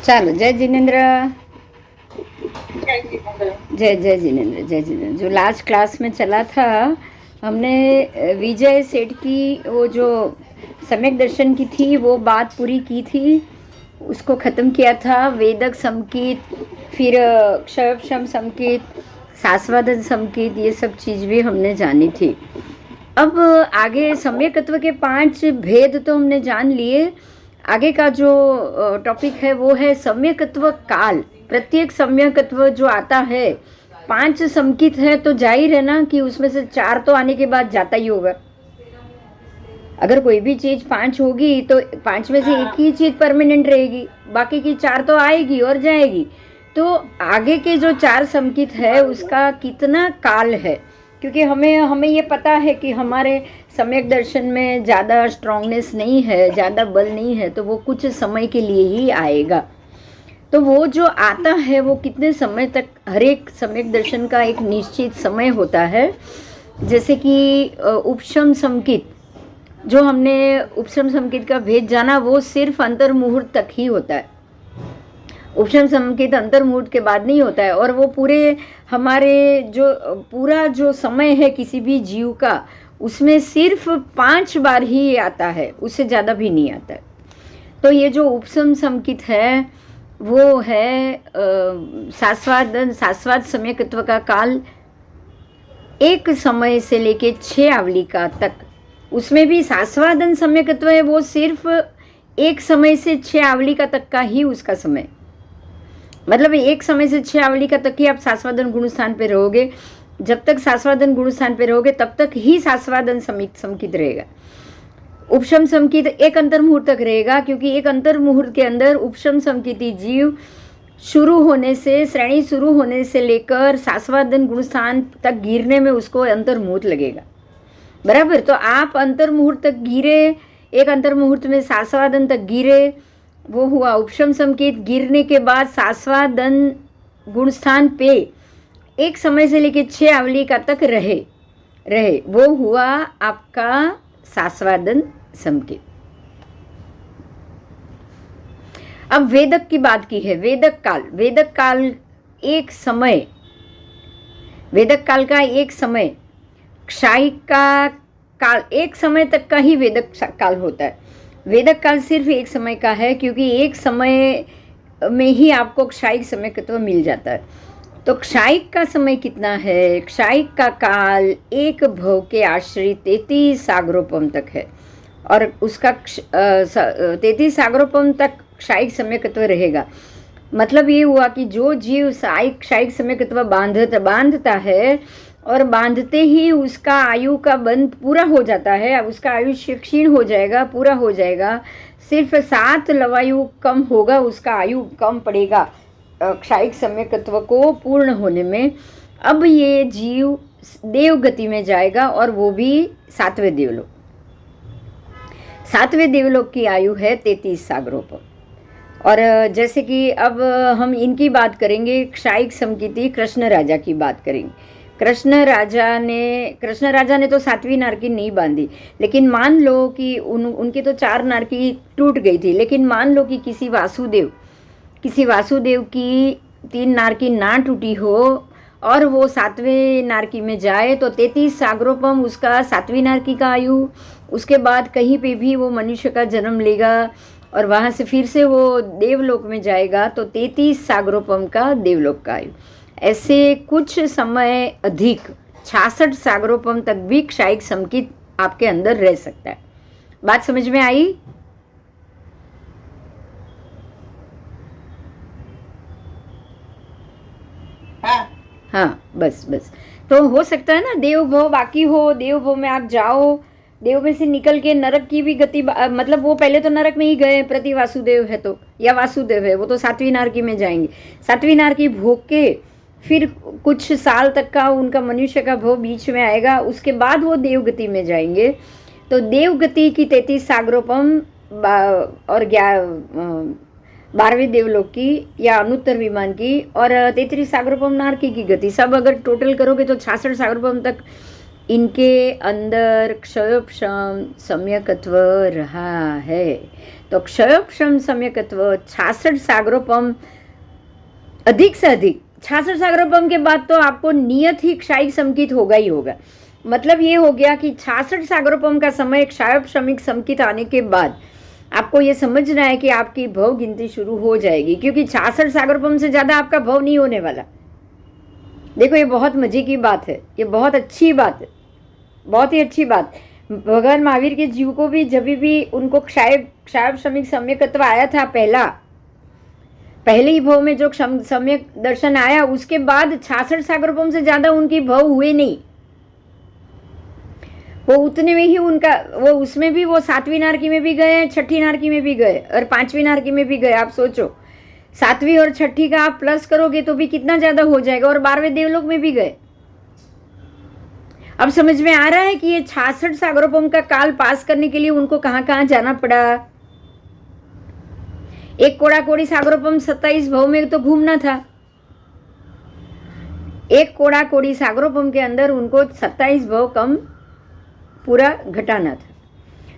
ચાલો જય जिनेन्द्र। जय जिनेन्द्र। जय जिनेन्द्र जय जिनेन्द्र। जो लास्ट क्लास में चला था, हमने विजय सेठ की वो जो सम्यक दर्शन की थी वो बात पूरी की थी, उसको ख़त्म किया था। वेदक संकेत, फिर क्षयक्षम संकेत, सास्वादन संकेत, ये सब चीज़ भी हमने जानी थी। अब आगे सम्यकत्व के 5 भेद तो हमने जान लिए। आगे का जो टॉपिक है वो है सम्यकत्व काल। प्रत्येक सम्यकत्व जो आता है, 5 संकित है तो जाहिर है ना कि उसमें से 4 तो आने के बाद जाता ही होगा। अगर कोई भी चीज 5 होगी तो 5 में से एक ही चीज परमानेंट रहेगी, बाकी की 4 तो आएगी और जाएगी। तो आगे के जो 4 संकित है उसका कितना काल है, क्योंकि हमें ये पता है कि हमारे सम्यक दर्शन में ज़्यादा स्ट्रांगनेस नहीं है, ज़्यादा बल नहीं है, तो वो कुछ समय के लिए ही आएगा। तो वो जो आता है वो कितने समय तक, हर एक सम्यक दर्शन का एक निश्चित समय होता है। जैसे कि उपशम संकित, जो हमने उपशम संकेत का भेद जाना, वो सिर्फ अंतर मुहूर्त तक ही होता है। उपशम संकेत अंतर मुहूर्त के बाद नहीं होता है, और वो पूरे हमारे जो पूरा जो समय है किसी भी जीव का, उसमें सिर्फ 5 बार ही आता है, उससे ज़्यादा भी नहीं आता है। तो ये जो उपशम संकेत है वो है शाश्वत सम्यकत्व का काल, एक समय से लेके 6 आवलिका तक। उसमें भी शाश्वत सम्यकत्व है, वो सिर्फ एक समय से 6 आवलिका तक का ही उसका समय, मतलब एक समय से 6 आवलिका तक ही आप शाश्वत गुण स्थान पे रहोगे। जब तक शाश्वत गुण स्थान पे रहोगे तब तक ही शाश्वत संकित रहेगा। उपशम संकित एक अंतर मुहूर्त तक रहेगा, क्योंकि एक अंतर मुहूर्त के अंदर उपशम संकिती जीव शुरू होने से, श्रेणी शुरू होने से लेकर शाश्वत गुण स्थान तक गिरने में उसको अंतर मुहूर्त लगेगा, बराबर। तो आप अंतर मुहूर्त तक गिरे, एक अंतर मुहूर्त में शाश्वत तक गिरे, वो हुआ उपशम संकेत। गिरने के बाद शाश्वत गुण स्थान पे एक समय से लेकर 6 आवलिका तक रहे, वो हुआ आपका शाश्वत संकेत। अब वेदक की बात की है। वेदक काल एक समय, वेदक काल का एक समय, क्षायिक का काल एक समय तक का ही वेदक काल होता है। वेदक काल सिर्फ एक समय का है, क्योंकि एक समय में ही आपको क्षायिक सम्यकत्व मिल जाता है। तो क्षायिक का समय कितना है? क्षायिक का काल एक भव के आश्रित 33 सागरोपम तक है, और उसका 33 सागरोपम तक क्षायिक सम्यकत्व रहेगा। मतलब ये हुआ कि जो जीव क्षायिक सम्यकत्व बांधता है, और बांधते ही उसका आयु का बंध पूरा हो जाता है, उसका आयुष्य क्षीण हो जाएगा, पूरा हो जाएगा। सिर्फ 7 लवायु कम होगा, उसका आयु कम पड़ेगा क्षायिक सम्यकत्व को पूर्ण होने में। अब ये जीव देव गति में जाएगा, और वो भी 7वें देवलोक। 7वें देवलोक की आयु है 33 सागरोपम। और जैसे कि अब हम इनकी बात करेंगे, क्षायिक संकिती कृष्ण राजा की बात करेंगे। कृष्ण राजा ने तो 7वीं नारकी नहीं बांधी, लेकिन मान लो कि उनकी तो 4 नारकी टूट गई थी, लेकिन मान लो कि किसी वासुदेव की 3 नारकी ना टूटी हो और वो 7वें नारकी में जाए, तो 33 सागरोपम उसका 7वीं नारकी का आयु। उसके बाद कहीं पे भी वो मनुष्य का जन्म लेगा और वहाँ से फिर से वो देवलोक में जाएगा, तो 33 सागरोपम का देवलोक का आयु। ऐसे कुछ समय अधिक 66 सागरोपम तक भी क्षायिक संकित आपके अंदर रह सकता है। बात समझ में आई? हाँ, बस। तो हो सकता है ना देव भव बाकी हो, देव भव में आप जाओ, देव में से निकल के नरक की भी गति, मतलब वो पहले तो नरक में ही गए, प्रति वासुदेव है तो, या वासुदेव है, वो तो 7वीं नारकी में जाएंगे। 7वीं नारकी भोग के फिर कुछ साल तक का उनका मनुष्य का भव बीच में आएगा, उसके बाद वो देवगति में जाएंगे। तो देवगति की 33 सागरोपम और 12वें देवलोक की या अनुत्तर विमान की, और 33 सागरोपम नारकी की गति, सब अगर टोटल करोगे तो 66 सागरोपम तक इनके अंदर क्षयोपशम सम्यकत्व रहा है। तो क्षयोपशम सम्यकत्व 66 सागरोपम अधिक से अधिक, 66 सागरोपम के बाद तो आपको नियत ही क्षायिक समकित होगा ही होगा। मतलब ये हो गया कि 66 सागरोपम का समय क्षयोपशमिक समकित आने के बाद आपको ये समझना है कि आपकी भव गिनती शुरू हो जाएगी, क्योंकि 66 सागरोपम से ज़्यादा आपका भव नहीं होने वाला। देखो ये बहुत मजे की बात है, ये बहुत अच्छी बात है, बहुत ही अच्छी बात। भगवान महावीर के जीव को भी जब भी उनको क्षयोपशमिक सम्यकत्व आया था, पहले ही भव में जो सम्यक दर्शन आया, उसके बाद 66 सागरोपम से ज्यादा उनकी भव हुए नहीं। वो उतने में ही उनका वो उसमें भी वो 7वीं नारकी में भी गए, 6ठी नारकी में भी गए और 5वीं नारकी में भी गए। आप सोचो 7वीं और 6ठी का आप प्लस करोगे तो भी कितना ज्यादा हो जाएगा, और 12वें देवलोक में भी गए। अब समझ में आ रहा है कि ये 66 सागरोपम का काल पास करने के लिए उनको कहां कहां जाना पड़ा। एक कोड़ा कोड़ी सागरोपम 27 भव में तो घूमना था, एक कोड़ा कोड़ी सागरोपम के अंदर उनको 27 भव कम पूरा घटाना था।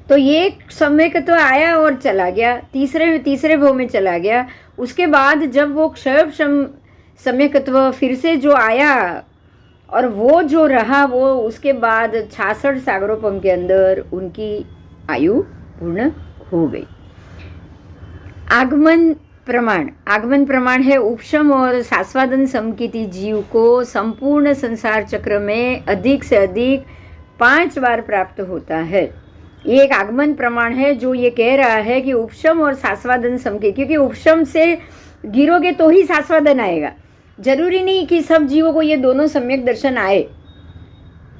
तो ये समय का तो आया और चला गया, तीसरे भव में चला गया। उसके बाद जब वो क्षयोपशम सम्यकत्व फिर से जो आया और वो जो रहा, वो उसके बाद 66 सागरोपम के अंदर उनकी आयु पूर्ण हो गई। आगमन प्रमाण है उपशम और सास्वादन समकिति जीव को संपूर्ण संसार चक्र में अधिक से अधिक 5 बार प्राप्त होता है। ये एक आगमन प्रमाण है जो ये कह रहा है कि उपशम और सास्वादन समकित, क्योंकि उपशम से गिरोगे तो ही सास्वादन आएगा। जरूरी नहीं कि सब जीवों को ये दोनों सम्यक दर्शन आए,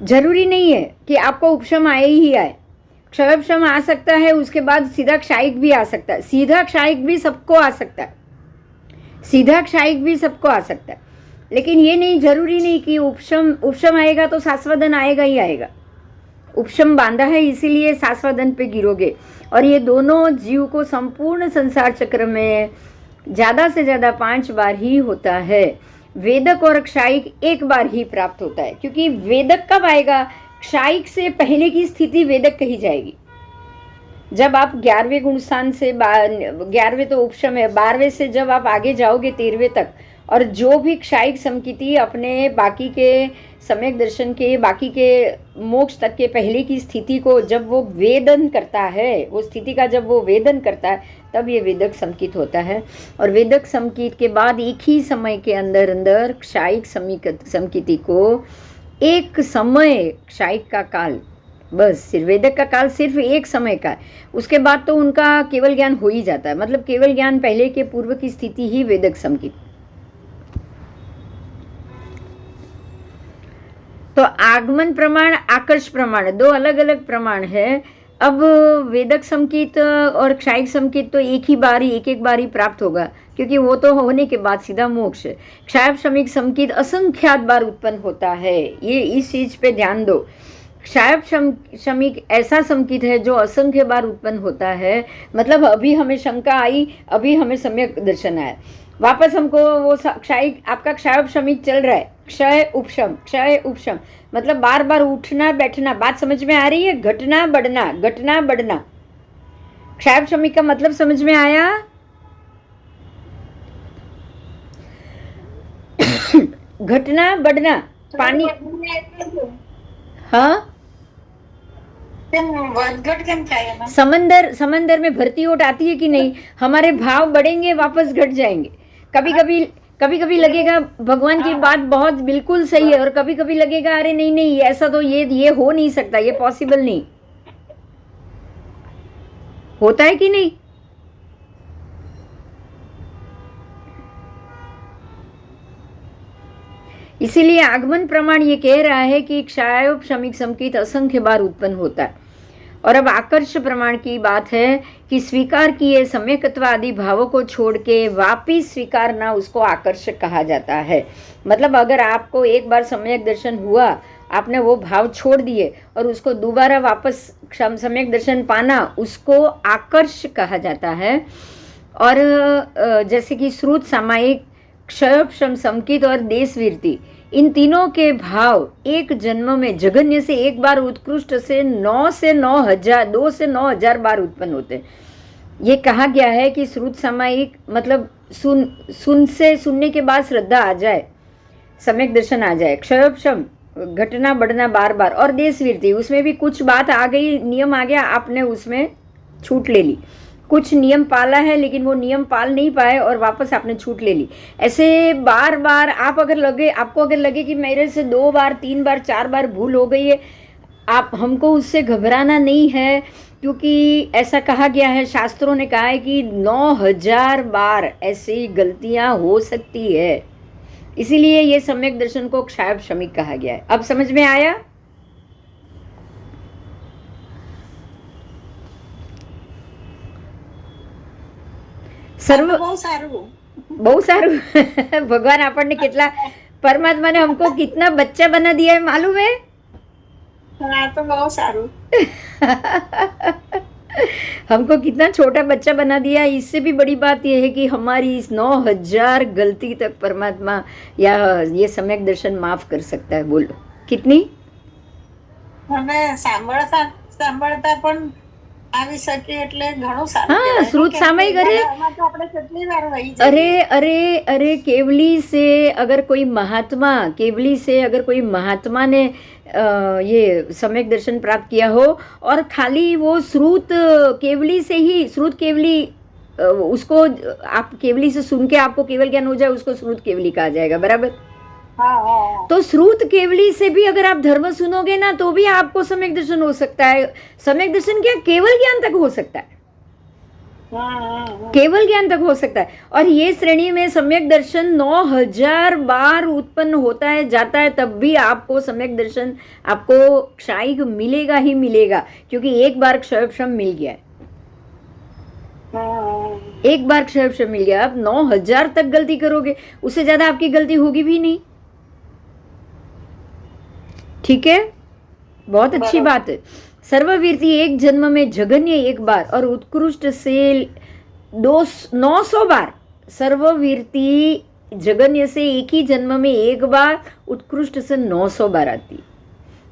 जरूरी नहीं है कि आपको उपशम आए ही आए। क्षयोपशम आ सकता है, उसके बाद सीधा क्षायिक भी आ सकता है, सीधा क्षायिक भी सबको आ सकता है, सीधा क्षायिक भी सबको आ सकता है। लेकिन ये नहीं, जरूरी नहीं कि उपशम आएगा तो सास्वादन आएगा ही आएगा। उपशम बांधा है इसीलिए सास्वादन पे गिरोगे। और ये दोनों जीव को संपूर्ण संसार चक्र में ज्यादा से ज्यादा 5 बार ही होता है। वेदक और क्षायिक 1 बार ही प्राप्त होता है, क्योंकि वेदक कब आएगा, क्षायिक से पहले की स्थिति वेदक कही जाएगी। जब आप 11वें गुणस्थान से 11वें तो उपशम है, 12वें से जब आप आगे जाओगे 13वें तक, और जो भी क्षायिक समकिति अपने बाकी के सम्यक दर्शन के बाकी के मोक्ष तक के पहले की स्थिति को जब वो वेदन करता है, वो स्थिति का जब वो वेदन करता है, तब ये वेदक समकित होता है। और वेदक समकित के बाद एक ही समय के अंदर अंदर क्षायिक समकिति को एक समय, क्षायिक का काल बस, सिर्फ वेदक का काल सिर्फ एक समय का है। उसके बाद तो उनका केवल ज्ञान हो ही जाता है। मतलब केवल ज्ञान पहले के पूर्व की स्थिति ही वेदक समकित। तो आगमन प्रमाण, आकर्ष प्रमाण, 2 अलग अलग प्रमाण है। अब वेदक समकित और क्षायिक समकित तो एक एक बार ही प्राप्त होगा, क्योंकि वो तो होने के बाद सीधा मोक्ष है। क्षायपशमिक समकित असंख्यात बार उत्पन्न होता है, ये इस चीज पे ध्यान दो। क्षायपशमिक ऐसा समकित है जो असंख्य बार उत्पन्न होता है। मतलब अभी हमें शंका आई, अभी हमें सम्यक दर्शन आया, वापस हमको वो क्षायिक, आपका क्षायपशमिक चल रहा है, क्षय उपशम, मतलब बार बार उठना बैठना। बात समझ में आ रही है, घटना बढ़ना। क्षायपशमिक का मतलब समझ में आया? घटना बढ़ना, पानी। हाँ, समंदर में भरती ओट आती है कि नहीं? हमारे भाव बढ़ेंगे, वापस घट जाएंगे। कभी कभी लगेगा भगवान की बात बहुत बिल्कुल सही है, और कभी कभी लगेगा अरे नहीं ऐसा तो ये हो नहीं सकता, ये पॉसिबल नहीं। होता है कि नहीं? इसीलिए आगमन प्रमाण ये कह रहा है कि क्षायोपशमिक समकित असंख्य बार उत्पन्न होता है। और अब आकर्ष प्रमाण की बात है कि स्वीकार किए सम्यकत्व आदि भावों को छोड़ के वापिस स्वीकारना, उसको आकर्ष कहा जाता है। मतलब अगर आपको एक बार सम्यक दर्शन हुआ, आपने वो भाव छोड़ दिए और उसको दोबारा वापस सम्यक दर्शन पाना, उसको आकर्ष कहा जाता है। और जैसे कि श्रुत, सामायिक, क्षयोपशम समकित और देशवीरति, इन तीनों के भाव एक जन्म में जघन्य से एक बार उत्कृष्ट से 9 से 9,000 2 से 9,000 बार उत्पन्न होते हैं। ये कहा गया है कि श्रुत सामायिक मतलब सुनने के बाद श्रद्धा आ जाए, सम्यक दर्शन आ जाए, क्षयोपशम घटना बढ़ना बार बार, और देशवीरती उसमें भी कुछ बात आ गई, नियम आ गया, आपने उसमें छूट ले ली, कुछ नियम पाला है लेकिन वो नियम पाल नहीं पाए और वापस आपने छूट ले ली। ऐसे बार बार आपको अगर लगे कि मेरे से 2 बार 3 बार 4 बार भूल हो गई है, आप हमको उससे घबराना नहीं है, क्योंकि ऐसा कहा गया है, शास्त्रों ने कहा है कि 9,000 बार ऐसी गलतियां हो सकती है। इसीलिए ये सम्यक दर्शन को क्षायब शमिक कहा गया है। अब समझ में आया? બહુ સારું ભગવાન આપણને કેટલા, परमात्मा ने हमको कितना बच्चा बना दिया है मालूम है? हाँ, तो बहुत सारू हमको कितना छोटा बच्चा बना दिया। इससे भी बड़ी बात यह है कि हमारी इस 9,000 गलती तक परमात्मा या ये सम्यक दर्शन माफ कर सकता है। बोलो कितनी? हमें સાંભળતા પણ આવી શકે એટલે ઘણું સારું हाँ, કહેવાય. श्रुत सामायिक, કેમ કે એમાં તો આપણે કેટલી વાર વહી જઈએ. अरे केवली से अगर कोई महात्मा ने ये सम्यक दर्शन प्राप्त किया हो और खाली वो श्रुत केवली से ही, श्रुत केवली उसको आप केवली से सुन के आपको केवल ज्ञान हो जाए, उसको श्रुत केवली कहा जाएगा, बराबर? हाँ, तो श्रुत केवली से भी अगर आप धर्म सुनोगे ना तो भी आपको सम्यक दर्शन हो सकता है। सम्यक दर्शन क्या, केवल ज्ञान तक हो सकता है, केवल ज्ञान तक हो सकता है। और ये श्रेणी में सम्यक दर्शन 9,000 बार उत्पन्न होता है जाता है, तब भी आपको सम्यक दर्शन, आपको क्षायिक मिलेगा ही मिलेगा, क्योंकि एक बार क्षयोपशम मिल गया है, एक बार क्षयोपशम मिल गया। आप 9,000 तक गलती करोगे, उससे ज्यादा आपकी गलती होगी भी नहीं। ठीक है, बहुत अच्छी बात है। सर्ववीरती एक जन्म में जघन्य एक बार और उत्कृष्ट से 900 बार। सर्ववीरती जघन्य से एक ही जन्म में एक बार, उत्कृष्ट से 900 बार आती।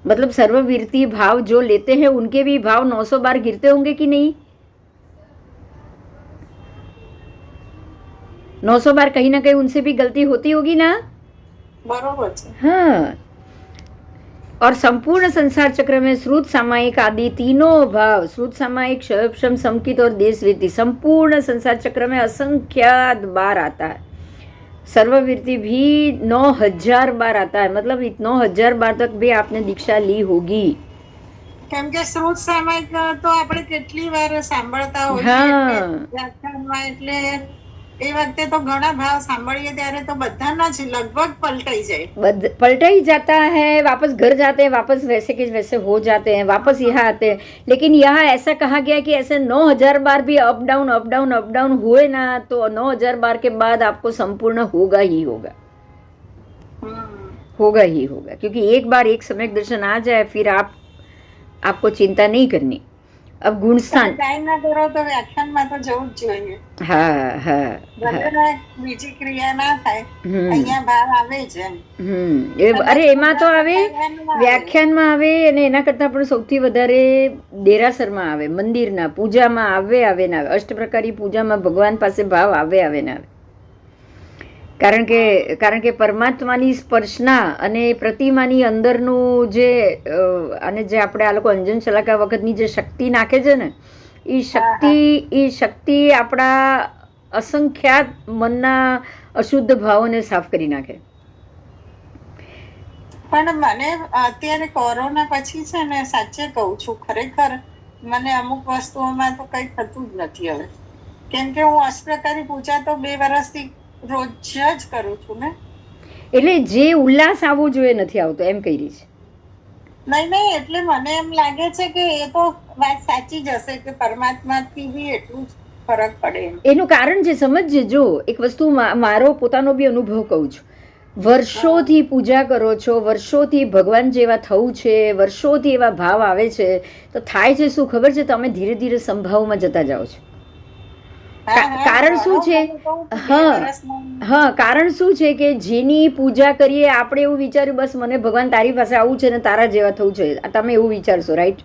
मतलब सर्ववीरती भाव जो लेते हैं उनके भी भाव 900 बार गिरते होंगे कि नहीं? 900 बार कहीं ना कहीं उनसे भी गलती होती होगी ना? बरोबर। हाँ, और संपूर्ण संसार चक्र में श्रुत सामायिक आदि तीनों भाव, श्रुत सामायिक, क्षयोपशम, समकित और देशवृत्ति, संपूर्ण संसार चक्र में असंख्यात बार आता है। सर्ववृत्ति भी 9,000 बार आता है। मतलब 9,000 बार तक भी आपने दीक्षा ली होगी। કેમ કે શ્રુત સામાયિક તો આપણે કેટલી વાર સાંભળતા હોઈએ વ્યાખ્યાનમાં, એટલે એ વખતે તો ઘણા ભાવ સાંભળીએ ત્યારે તો બધાના જ લગભગ पलटा ही जाता है। वापस घर जाते हैं, वापस वैसे के वैसे हो जाते हैं, वापस यहाँ आते हैं। लेकिन यहाँ ऐसा कहा गया कि ऐसे 9,000 बार भी अप डाउन हुए ना, तो 9,000 बार के बाद आपको संपूर्ण होगा ही होगा, क्योंकि एक बार एक सम्यक दर्शन आ जाए फिर आपको चिंता नहीं करनी। अब गुणस्थान ના કરો તો વ્યાખ્યાનમાં તો જવું જ જોઈએ. બીજી ક્રિયા ના થાય, અહીંયા ભાવ આવે જ એમ. અરે એમાં તો આવે, વ્યાખ્યાનમાં આવે, અને એના કરતા પણ સૌથી વધારે દેરાસરમાં આવે, મંદિરના પૂજામાં આવે ના આવે, અષ્ટપ્રકારી પૂજામાં ભગવાન પાસે ભાવ આવે ના આવે। કારણ કે પરમાત્માની સ્પર્શના અને પ્રતિમાની અંદરનું જે અને જે આપણે આ લોકો અંજન શલાકા વખતની જે શક્તિ નાખે છે ને, એ શક્તિ આપણા અસંખ્યાત મનના અશુદ્ધ ભાવોને સાફ કરી નાખે। પણ મને અત્યારે કોરોના પછી છે ને, સાચે કહું છું, ખરેખર મને અમુક વસ્તુઓમાં તો કઈ થતું જ નથી હવે, કેમ કે હું અષ્ટપ્રકારી પૂજા તો 2 વર્ષથી રોજ જ કરું છું ને, એટલે જે ઉલ્લાસ આવવો જોઈએ નથી આવતો, એમ કહી રહી છે। નહીં, એટલે મને એમ લાગે છે કે એ તો વાત સાચી જ હશે કે પરમાત્માથી બી એટલું જ ફરક પડે। એનું કારણ છે, સમજજો। જો એક વસ્તુ મારો પોતાનો બી અનુભવ કહું છું, વર્ષોથી પૂજા કરો છો, વર્ષોથી ભગવાન જેવા થવું છે, વર્ષોથી એવા ભાવ આવે છે, તો થાય છે શું ખબર છે? તમે ધીરે ધીરે સંભાવમાં જતા જાઓ છો। કારણ શું છે? હા, કારણ શું છે કે જેની પૂજા કરીએ આપણે એવું વિચાર્યું બસ મને ભગવાન તારી પાસે આવું છે ને તારા જેવા થવું છે, તમે એવું વિચારશો, રાઈટ?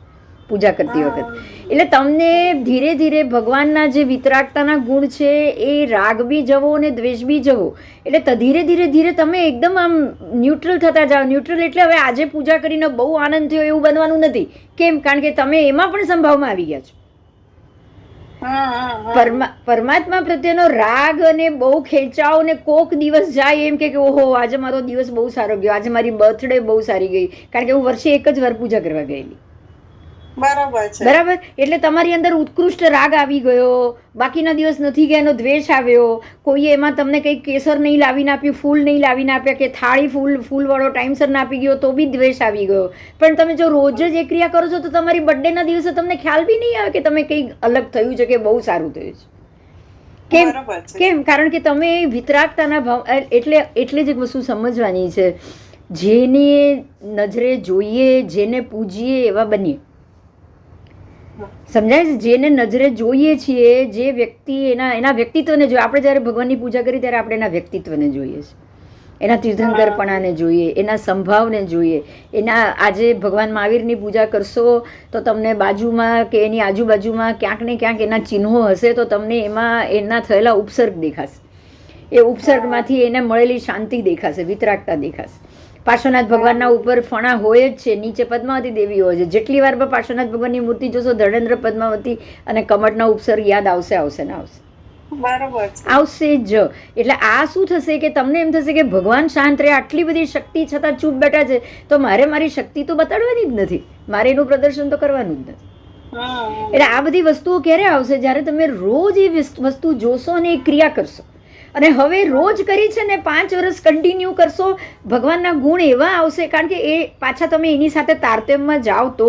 પૂજા કરતી વખત એટલે તમને ધીરે ધીરે ભગવાનના જે વિતરાગતાના ગુણ છે એ રાગ બી જવો અને દ્વેષ બી જવો, એટલે ધીરે ધીરે ધીરે તમે એકદમ આમ ન્યુટ્રલ થતા જાઓ. ન્યુટ્રલ એટલે હવે આજે પૂજા કરીને બહુ આનંદ થયો એવું બનવાનું નથી. કેમ? કારણ કે તમે એમાં પણ સંભાવમાં આવી ગયા છો. પરમાત્મા પ્રત્યેનો રાગ અને બહુ ખેંચાવ ને કોક દિવસ જાય એમ કે ઓહો આજે મારો દિવસ બહુ સારો ગયો, આજે મારી બર્થડે બહુ સારી ગઈ, કારણ કે હું વર્ષે એક જ વાર પૂજા કરવા ગયેલી. બરાબર? એટલે તમારી અંદર ઉત્કૃષ્ટ રાગ આવી ગયો, બાકીના દિવસ નથી ગયા એનો દ્વેષ આવ્યો, કોઈએ એમાં તમને કંઈક કેસર નહીં લાવીને આપ્યું, ફૂલ નહીં લાવીને આપ્યા, કે થાળી ફૂલવાળો ટાઈમસર ના આપી ગયો તો બી દ્વેષ આવી ગયો. પણ તમે જો રોજ જ એ ક્રિયા કરો છો તો તમારી બર્થડેના દિવસે તમને ખ્યાલ બી નહીં આવે કે તમે કંઈક અલગ થયું છે કે બહુ સારું થયું છે. કેમ? કારણ કે તમે વિતરાગતાના ભાવ, એટલે જ એક વસ્તુ સમજવાની છે, જેને નજરે જોઈએ, જેને પૂજીએ એવા બનીએ. સમજાય છે? જેને નજરે જોઈએ છીએ, જે વ્યક્તિ એના વ્યક્તિત્વને જોઈએ. આપણે જ્યારે ભગવાનની પૂજા કરીએ ત્યારે આપણે એના વ્યક્તિત્વને જોઈએ છીએ, એના તીર્થંકરપણાને જોઈએ, એના સંભાવને જોઈએ. આજે ભગવાન મહાવીરની પૂજા કરશો તો તમને બાજુમાં કે એની આજુબાજુમાં ક્યાંક ને ક્યાંક એના ચિહ્નો હશે તો તમને એમાં એના થયેલા ઉપસર્ગ દેખાશે. એ ઉપસર્ગમાંથી એને મળેલી શાંતિ દેખાશે, વિતરાગતા દેખાશે. પાર્શ્વનાથ ભગવાનના ઉપર ફણા હોય જ છે, નીચે પદ્માવતી દેવી હોય છે. જેટલી વાર પાર્શ્વનાથ ભગવાનની મૂર્તિ જોશો ધર્મેન્દ્ર, પદ્માવતી અને કમળના ઉપસર્ગ યાદ આવશે ને આવશે જ. એટલે આ શું થશે કે તમને એમ થશે કે ભગવાન શાંત રહે, આટલી બધી શક્તિ છતાં ચૂપ બેઠા છે તો મારે મારી શક્તિ તો બતાડવાની જ નથી, મારે એનું પ્રદર્શન તો કરવાનું જ નથી. એટલે આ બધી વસ્તુઓ ક્યારે આવશે? જ્યારે તમે રોજ એ વસ્તુ જોશો અને એ ક્રિયા કરશો. અને હવે રોજ કરી છે ને 5 વર્ષ કન્ટિન્યુ કરશો, ભગવાનના ગુણ એવા આવશે. કારણ કે એ પાછા તમે એની સાથે તારતમ્યમાં જાઓ તો,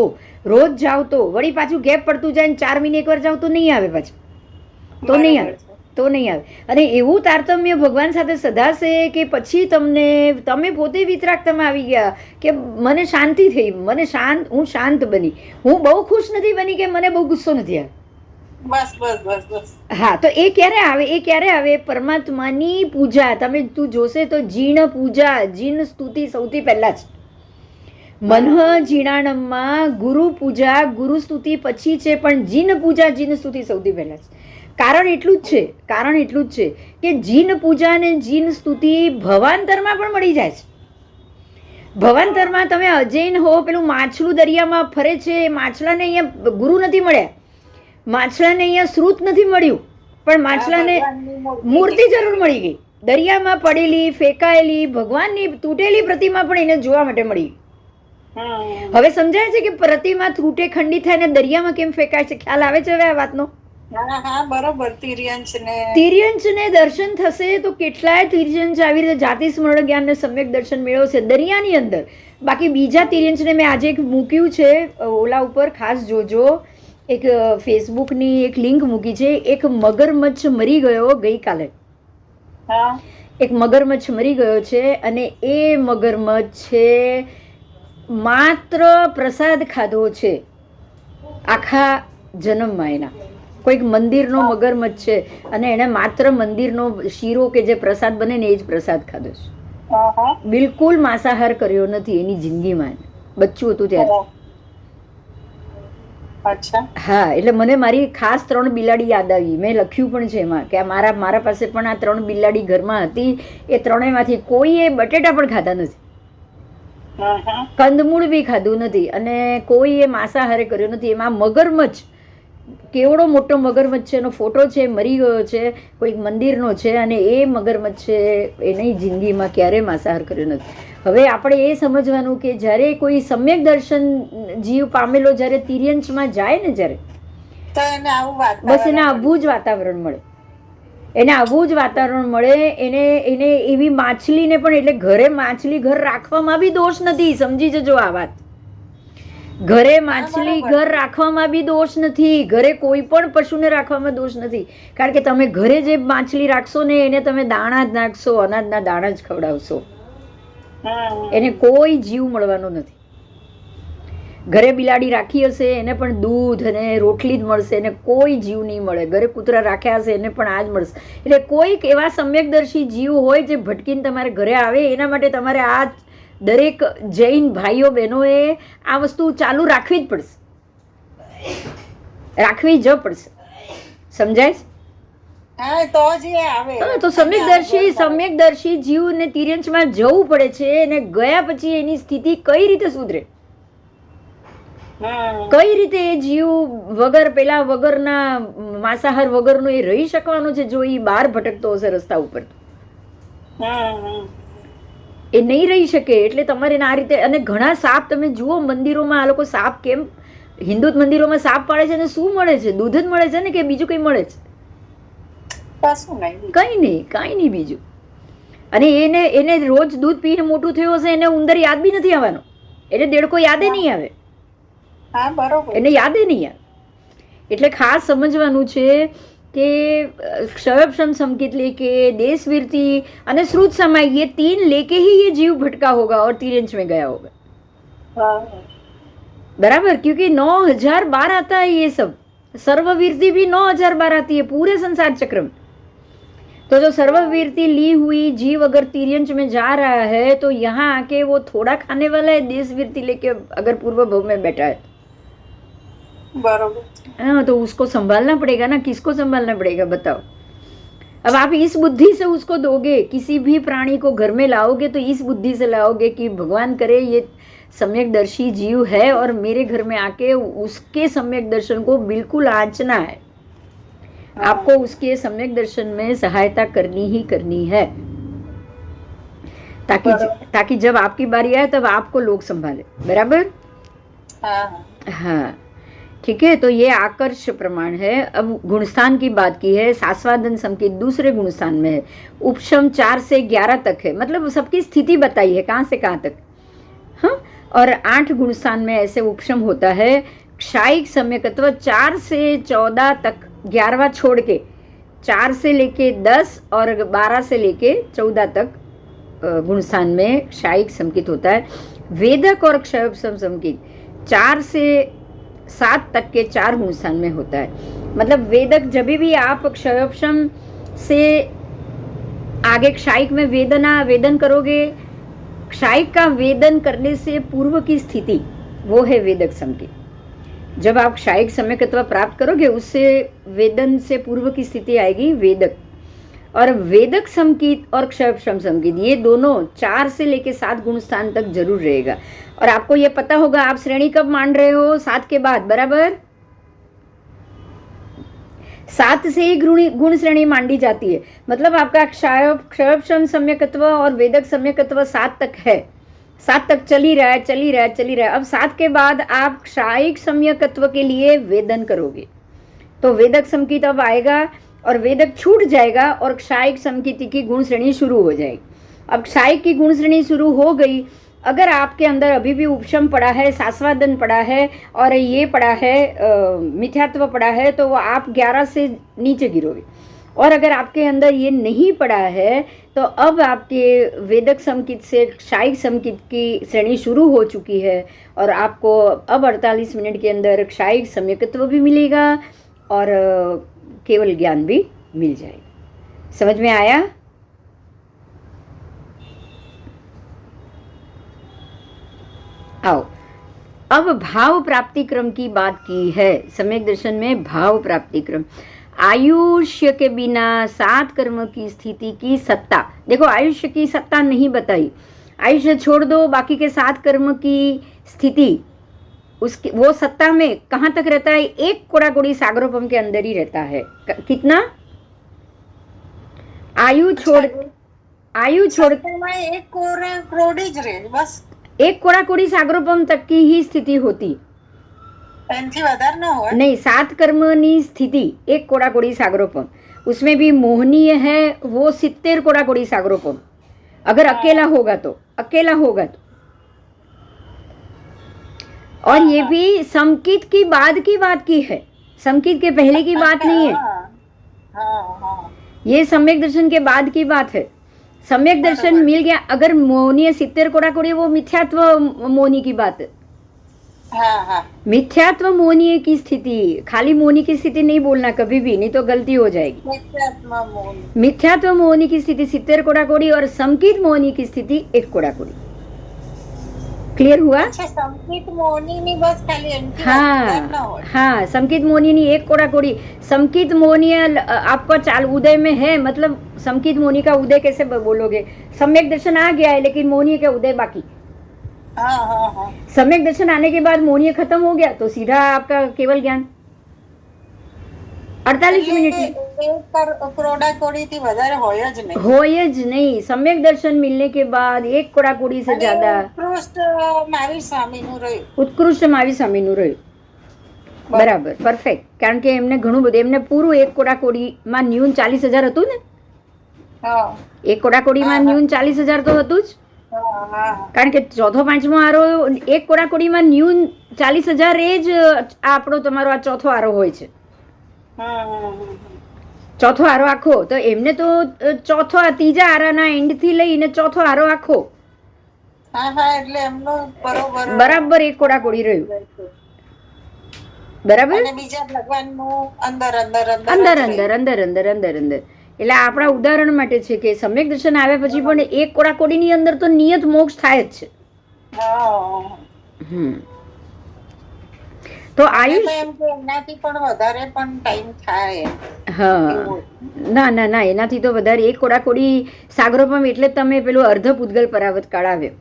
રોજ જાઓ તો, વળી પાછું ગેપ પડતું જાય, 4 મહિને એકવાર જાઓ તો નહીં આવે, પાછું તો નહીં આવે. અને એવું તારતમ્ય ભગવાન સાથે સધાશે કે પછી તમે પોતે વિતરાગતામાં આવી ગયા કે મને શાંતિ થઈ, હું શાંત બની, હું બહુ ખુશ નથી બની કે મને બહુ ગુસ્સો નથી આવ્યો. હા, તો એ ક્યારે આવે? પરમાત્માની પૂજા. તું જોશે તો જીણ પૂજા, જીણ સ્તુતિ સૌથી પહેલા જ. મનઃ જીણાણમમાં ગુરુ પૂજા, ગુરુ સ્તુતિ પછી છે, પણ જીન પૂજા, જીન સ્તુતિ સૌથી પહેલા જ. કારણ એટલું જ છે કે જીન પૂજા અને જીન સ્તુતિ ભવાંતરમાં પણ મળી જાય છે. ભવાંતરમાં તમે અજૈન હો, પેલું માછલું દરિયામાં ફરે છે, માછલાને અહીંયા ગુરુ નથી મળ્યા, માછલાને અહીંયા શ્રુત નથી મળ્યું, પણ માછલાને મૂર્તિ જરૂર મળી ગઈ. દરિયામાં પડેલી ફેંકાયેલી ભગવાનની તૂટેલી પ્રતિમા પણ એને જોવા માટે મળી. હવે સમજાય છે કે પ્રતિમા તૂટે, ખંડિત થાય ને દરિયામાં કેમ ફેંકાય છે? ખ્યાલ આવે છે હવે આ વાતનો? તિર્યંશને દર્શન થશે તો કેટલાય તિર્યંશ આવી રીતે જાતિ સ્મરણ જ્ઞાન ને સમ્યક દર્શન મેળવશે દરિયાની અંદર. બાકી બીજા તિર્યંશને મેં આજે એક મૂક્યું છે ઓલા ઉપર, ખાસ જોજો. એક ફેસબુકની એક લિંક મૂકી છે. એક મગરમચ્છ મરી ગયો ગઈકાલે. એક મગરમચ્છ મરી ગયો છે અને એ મગરમચ્છે માત્ર પ્રસાદ ખાધો છે આખા જન્મમાં. એના કોઈક મંદિરનો મગરમચ્છ છે અને એને માત્ર મંદિરનો શીરો કે જે પ્રસાદ બને ને એ જ પ્રસાદ ખાધો છે. બિલકુલ માંસાહાર કર્યો નથી એની જિંદગીમાં. બચ્ચું હતું ત્યારે. હા, એટલે મને મારી ખાસ 3 બિલાડી યાદ આવી. મેં લખ્યું પણ છે એમાં કે મારા પાસે પણ આ 3 બિલાડી ઘરમાં હતી. એ 3માંથી કોઈએ બટેટા પણ ખાધા નથી, કંદમૂળ બી ખાધું નથી અને કોઈએ માંસાહારે કર્યો નથી. એમાં મગરમચ્છ, કેવડો મોટો મગરમચ્છ છે, એનો ફોટો છે, મરી ગયો છે, કોઈક મંદિરનો છે અને એ મગરમચ્છે એની જિંદગીમાં ક્યારેય માંસાહાર કર્યો નથી. હવે આપણે એ સમજવાનું કે જ્યારે કોઈ સમ્યક દર્શન જીવ પામેલો જ્યારે તિર્યંશમાં જાય ને, જ્યારે બસ એને આવું જ વાતાવરણ મળે, એને એવી માછલીને પણ, એટલે ઘરે માછલી ઘર રાખવામાં બી દોષ નથી. સમજી જજો આ વાત. ઘરે માછલી ઘર રાખવામાં બી દોષ નથી, ઘરે કોઈ પણ પશુને રાખવામાં દોષ નથી. કારણ કે તમે ઘરે જે માછલી રાખશો ને એને તમે દાણા જ નાખશો, અનાજના દાણા જ ખવડાવશો, એને કોઈ જીવ મળવાનો નથી. ઘરે બિલાડી રાખી હશે એને પણ દૂધ અને રોટલી જ મળશે, એને કોઈ જીવ નહીં મળે. ઘરે કૂતરા રાખ્યા હશે એને પણ આ જ મળશે. એટલે કોઈક એવા સમ્યકદર્શી જીવ હોય જે ભટકીને તમારે ઘરે આવે, એના માટે તમારે આ દરેક જૈન ભાઈઓ બહેનોએ આ વસ્તુ ચાલુ રાખવી જ પડશે, રાખવી જ પડશે. સમજાય? હા, તો જ એ આવે. તો સમ્યકદર્શી જીવને તિર્યંશમાં જવું પડે છે, અને ગયા પછી એની સ્થિતિ કઈ રીતે સુધરે, કઈ રીતે એ જીવ વગરના માંસાહાર વગરનો એ રહી શકવાનો છે જો એ બહાર ભટકતો હશે રસ્તા ઉપર? એ નહીં રહી શકે. એટલે તમારે આ રીતે, અને ઘણા સાપ તમે જુઓ મંદિરોમાં, આ લોકો સાપ કેમ હિન્દુ મંદિરોમાં સાપ પાડે છે, અને શું મળે છે? દૂધ જ મળે છે ને, કે બીજું કઈ મળે છે? કઈ નહીં બીજું. અને એને રોજ દૂધ પીને મોટું થયું હશે, એને ઉંદર યાદ બી નથી આવવાનો, એને દેડકો યાદે નહીં આવે, એને યાદે નહીં આવે. એટલે ખાસ સમજવાનું છે कि क्षयपशम संकित लेके, देश वीरती અને श्रुत समय, ये 3 लेके ही ये जीव भटका होगा और तिर्यंश में गया होगा. बराबर? क्योंकि 9000 बार आता है ये सब. सर्ववीरती भी 9000 बार आती है पूरे संसार चक्र में. तो जो सर्ववीरती ली हुई जीव अगर तिर्यंश में जा रहा है तो यहाँ आके वो थोड़ा खाने वाला है, देश वीरती लेके अगर पूर्व भव में बैठा है. बराबर. हाँ, तो उसको संभालना पड़ेगा ना. किसको संभालना पड़ेगा बताओ? अब आप इस बुद्धि से उसको दोगे, किसी भी प्राणी को घर में लाओगे तो इस बुद्धि से लाओगे कि भगवान करे ये सम्यकदर्शी जीव है और मेरे घर में आके उसके सम्यक दर्शन को बिल्कुल आंचना है. आपको उसके सम्यक दर्शन में सहायता करनी ही करनी है, ताकि जब आपकी बारी आए तब आपको लोग संभाले. बराबर? हाँ, ठीक है. तो ये आकर्ष प्रमाण है. अब गुणस्थान की बात की है. सास्वादन संकेत दूसरे गुणस्थान में है. उपशम 4 से 11 तक है, मतलब सबकी स्थिति बताई है कहाँ से कहाँ तक. हाँ, और 8 गुणस्थान में ऐसे उपशम होता है. क्षायिक सम्यकत्व 4 से 14 तक, 11वां छोड़ के 4 से लेके 10 और 12 से लेके 14 तक गुणस्थान में क्षायिक संकित होता है. वेदक और क्षयोपशम संकित 4 से 7 तक के 4 गुणस्थान में होता है. मतलब वेदक जब भी आप क्षयोपशम से आगे क्षायिक में वेदन करोगे, क्षायिक का वेदन करने से पूर्व की स्थिति वो है वेदक संकेत. जब आप क्षायिक सम्यकत्व प्राप्त करोगे उससे वेदन से पूर्व की स्थिति आएगी वेदक. और वेदक संकेत और क्षयोपशम संकेत ये दोनों 4 से लेके 7 गुण स्थान तक जरूर रहेगा. और आपको ये पता होगा आप श्रेणी कब मान रहे हो? 7 के बाद. बराबर? 7 से ही गुण श्रेणी मांडी जाती है. मतलब आपका क्षयोपशम सम्यकत्व और वेदक सम्यकत्व 7 तक है, 7 तक चली रहा है. अब 7 के बाद आप क्षायिक सम्यकत्व के लिए वेदन करोगे तो वेदक संकेत अब आएगा और वेदक छूट जाएगा और क्षायिक संकेत की गुण श्रेणी शुरू हो जाएगी. अब क्षायिक की गुण श्रेणी शुरू हो गई. अगर आपके अंदर अभी भी उपशम पड़ा है, सास्वादन पड़ा है और ये पड़ा है मिथ्यात्व पड़ा है तो वो आप 11 से नीचे गिरोगे. और अगर आपके अंदर ये नहीं पड़ा है तो अब आपके वेदक संकित से क्षायिक संकित की श्रेणी शुरू हो चुकी है और आपको अब 48 मिनट के अंदर क्षायिक सम्यकत्व भी मिलेगा और केवल ज्ञान भी मिल जाएगा. समझ में आया? आओ, अब भाव प्राप्ति क्रम की बात की है. सम्यक दर्शन में भाव प्राप्ति क्रम. आयुष्य के बिना 7 कर्म की स्थिति की सत्ता. देखो, आयुष्य की सत्ता नहीं बताई. आयुष्य छोड़ दो, बाकी के 7 कर्म की स्थिति उसकी वो सत्ता में कहाँ तक रहता है? एक कोड़ा कोड़ी सागरोपम के अंदर ही रहता है. कितना? आयु छोड़ एक कोड़ी रहे, बस एक कोड़ा कोड़ी सागरोपम तक की ही स्थिति होती. नहीं, 7 कर्मनी स्थिति एक कोड़ा कोड़ी सागरोपम. उसमें भी मोहनीय है वो 70 कोड़ा कोड़ी सागरोपम. अगर अकेला होगा तो और ये भी संकित की बाद की बात की है, संकित के पहले की बात नहीं है. ये सम्यक दर्शन के बाद की बात है. सम्यक दर्शन मिल गया, अगर मोहनीय 70 कोड़ा कोड़ी वो मिथ्यात्व मोहनी की बात है. हाँ हाँ मिथ्यात्व मोहनीय की स्थिति, खाली मोहनी की स्थिति नहीं बोलना कभी भी, नहीं तो गलती हो जाएगी। मिथ्यात्मा मौन। मिथ्यात्व मोहनी की स्थिति 70 कोड़ा कोड़ी और संकित मोहनी की स्थिति 1 कोड़ा कोड़ी। ક્લિયર હુઆ? અચ્છા સંકેત મોહનીની બસ ખાલી એમથી हाँ ઉદ્ધાર ન હોય। हाँ, संकित मोहनी नहीं, 1 कोड़ा कोड़ी। संकित मोहनी आपका चाल उदय में है, मतलब संकित मोहनी का उदय कैसे बोलोगे? सम्यक दर्शन आ गया है लेकिन मोहनी का उदय बाकी। हाँ हाँ हाँ सम्यक दर्शन आने के बाद मोहनीय खत्म हो गया तो सीधा आपका केवल ज्ञान 48 मिनट में કોડા કોડી થી વધારે હોય જ નહીં। હોય જ નહીં। सम्यक दर्शन मिलने के बाद 1 कोड़ा कोड़ी से અને ज्यादा ઉત્કૃષ્ટ મહાવીર સ્વામીનું રહ્યું। ઉત્કૃષ્ટ માવી સ્વામીનું રહ્યું। બરાબર, પરફેક્ટ। કારણ કે એમને ઘણું બધું, એમને પૂરું 1 કોડા કોડીમાં ન્યૂન 40,000 હતું ને? હા 1 કોડા કોડીમાં ન્યૂન 40,000 તો હતું જ। હા કારણ કે ચોથો પાંચમો આરો 1 કોડા કોડીમાં ન્યૂન 40,000 એ જ આપણો તમારો આ ચોથો આરો હોય છે। ચોથો આરો આખો તો એમને તો ચોથો ત્રીજા આરાના એન્ડથી લઈને ચોથો આરો આખો હા હા એટલે એમનું બરોબર બરાબર 1 કોડા કોડી રહ્યું। બરાબર, અને બીજા ભગવાનનું અંદર અંદર અંદર અંદર અંદર અંદર અંદર અંદર અંદર। એટલે આપણા ઉદાહરણ માટે છે કે સમ્યક દર્શન આવ્યા પછી પણ 1 કોડા કોડીની અંદર તો નિયત મોક્ષ થાય જ છે। તો આયુષ એનાથી પણ વધારે પણ ટાઈમ થાય। હા ના ના ના, એનાથી તો વધારે 1 કોડા કોડી સાગરોપમ એટલે તમે પેલું અર્ધ પૂતગલ પરાવત કાળ આવ્યો,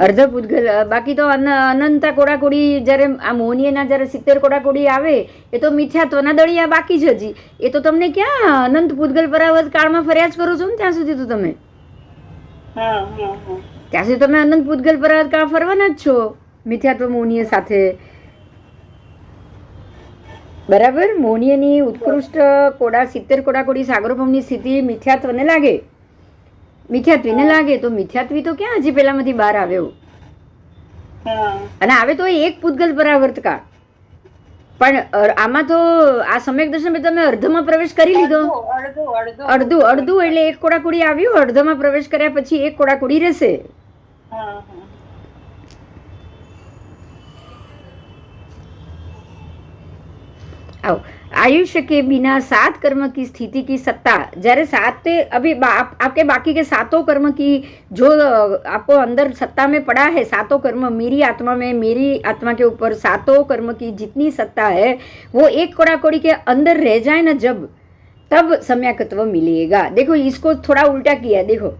અર્ધ પૂતગલ। બાકી તો અનંત કોડા કોડી જ્યારે આ મોહનીયના જ્યારે 70 કોડા કોડી આવે એ તો મિથ્યાત્વના દળિયા બાકી છે હજી। એ તો તમને ક્યાં અનંત પૂતગલ પરાવત કાળમાં ફરિયાદ કરો છો ને ત્યાં સુધી તો તમે ત્યાં સુધી તમે અનંત પૂતગલ પરાવત કાળ ફરવાના જ છો મિથ્યાત્વ મોહનીય સાથે। બરાબર, મોહનીયની ઉત્કૃષ્ટ કોડા 70 કોડા કોડી સાગરોપમની સ્થિતિ મિથ્યાત્વને લાગે, મિથ્યાત્વીને લાગે તો મિથ્યાત્વી તો ક્યાં હજી પેલામાંથી બહાર આવ્યો અને આવે તો 1 પૂતગલ પરાવર્ત કાળ। પણ આમાં તો આ સમ્યક દર્શન તમે અર્ધમાં પ્રવેશ કરી લીધો, અડધું અડધું એટલે 1 કોડા કોડી આવ્યું, અર્ધમાં પ્રવેશ કર્યા પછી 1 કોડા કોડી રહેશે। आओ, आयुष्य के बिना 7 कर्म की स्थिति की सत्ता, जैसे 7 अभी आपके बाकी के 7 कर्म की जो आपको अंदर सत्ता में पड़ा है, 7 कर्म मेरी आत्मा में, मेरी आत्मा के ऊपर 7 कर्म की जितनी सत्ता है वो 1 कोड़ा कोड़ी के अंदर रह जाए ना जब, तब सम्यकत्व मिलेगा। देखो इसको थोड़ा उल्टा किया, देखो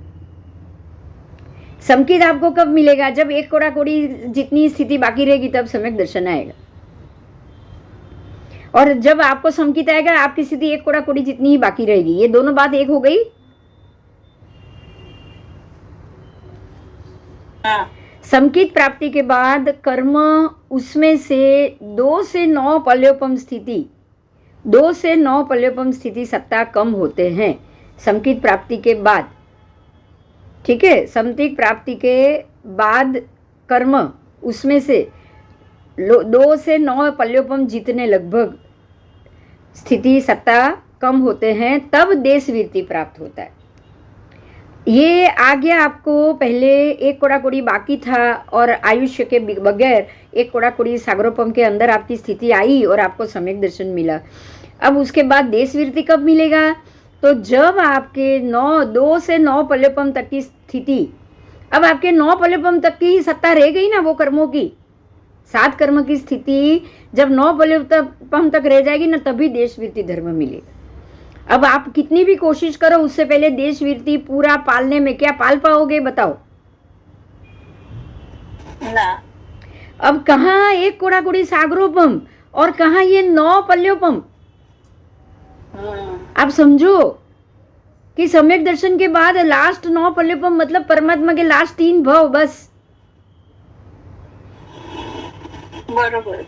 संकित आपको कब मिलेगा? जब 1 कोड़ा कोड़ी जितनी स्थिति बाकी रहेगी तब सम्यक दर्शन आएगा, और जब आपको संकित आएगा आपकी स्थिति 1 कोड़ा कोड़ी जितनी ही बाकी रहेगी। ये दोनों बात एक हो गई। संकित प्राप्ति के बाद कर्म उसमें से 2 से 9 पल्योपम स्थिति, 2 से 9 पल्योपम स्थिति सत्ता कम होते हैं संकित प्राप्ति के बाद। ठीक है, संकित प्राप्ति के बाद कर्म उसमें से 2 से 9 पल्योपम जितने लगभग स्थिति सत्ता कम होते हैं तब देश वृत्ति प्राप्त होता है। ये आ गया आपको, पहले 1 कोड़ा कोड़ी बाकी था और आयुष्य के बगैर 1 कोड़ा कोड़ी सागरोपम के अंदर आपकी स्थिति आई और आपको सम्यक दर्शन मिला। अब उसके बाद देश वृत्ति कब मिलेगा? तो जब आपके 2 से 9 पल्योपम तक की स्थिति, अब आपके 9 पल्योपम तक की ही सत्ता रह गई ना वो कर्मों की, 7 कर्म की स्थिति जब 9 पल्योपम तक रह जाएगी ना तभी देश वृत्ति धर्म मिलेगा। अब आप कितनी भी कोशिश करो उससे पहले देश वृत्ति पूरा पालने में क्या पाल पाओगे बताओ ना। अब कहाँ 1 कोड़ा कोड़ी सागरोपम और कहाँ ये 9 पल्योपम। आप समझो कि सम्यक दर्शन के बाद लास्ट 9 पल्योपम मतलब परमात्मा के लास्ट 3 भाव बस। बरोबर।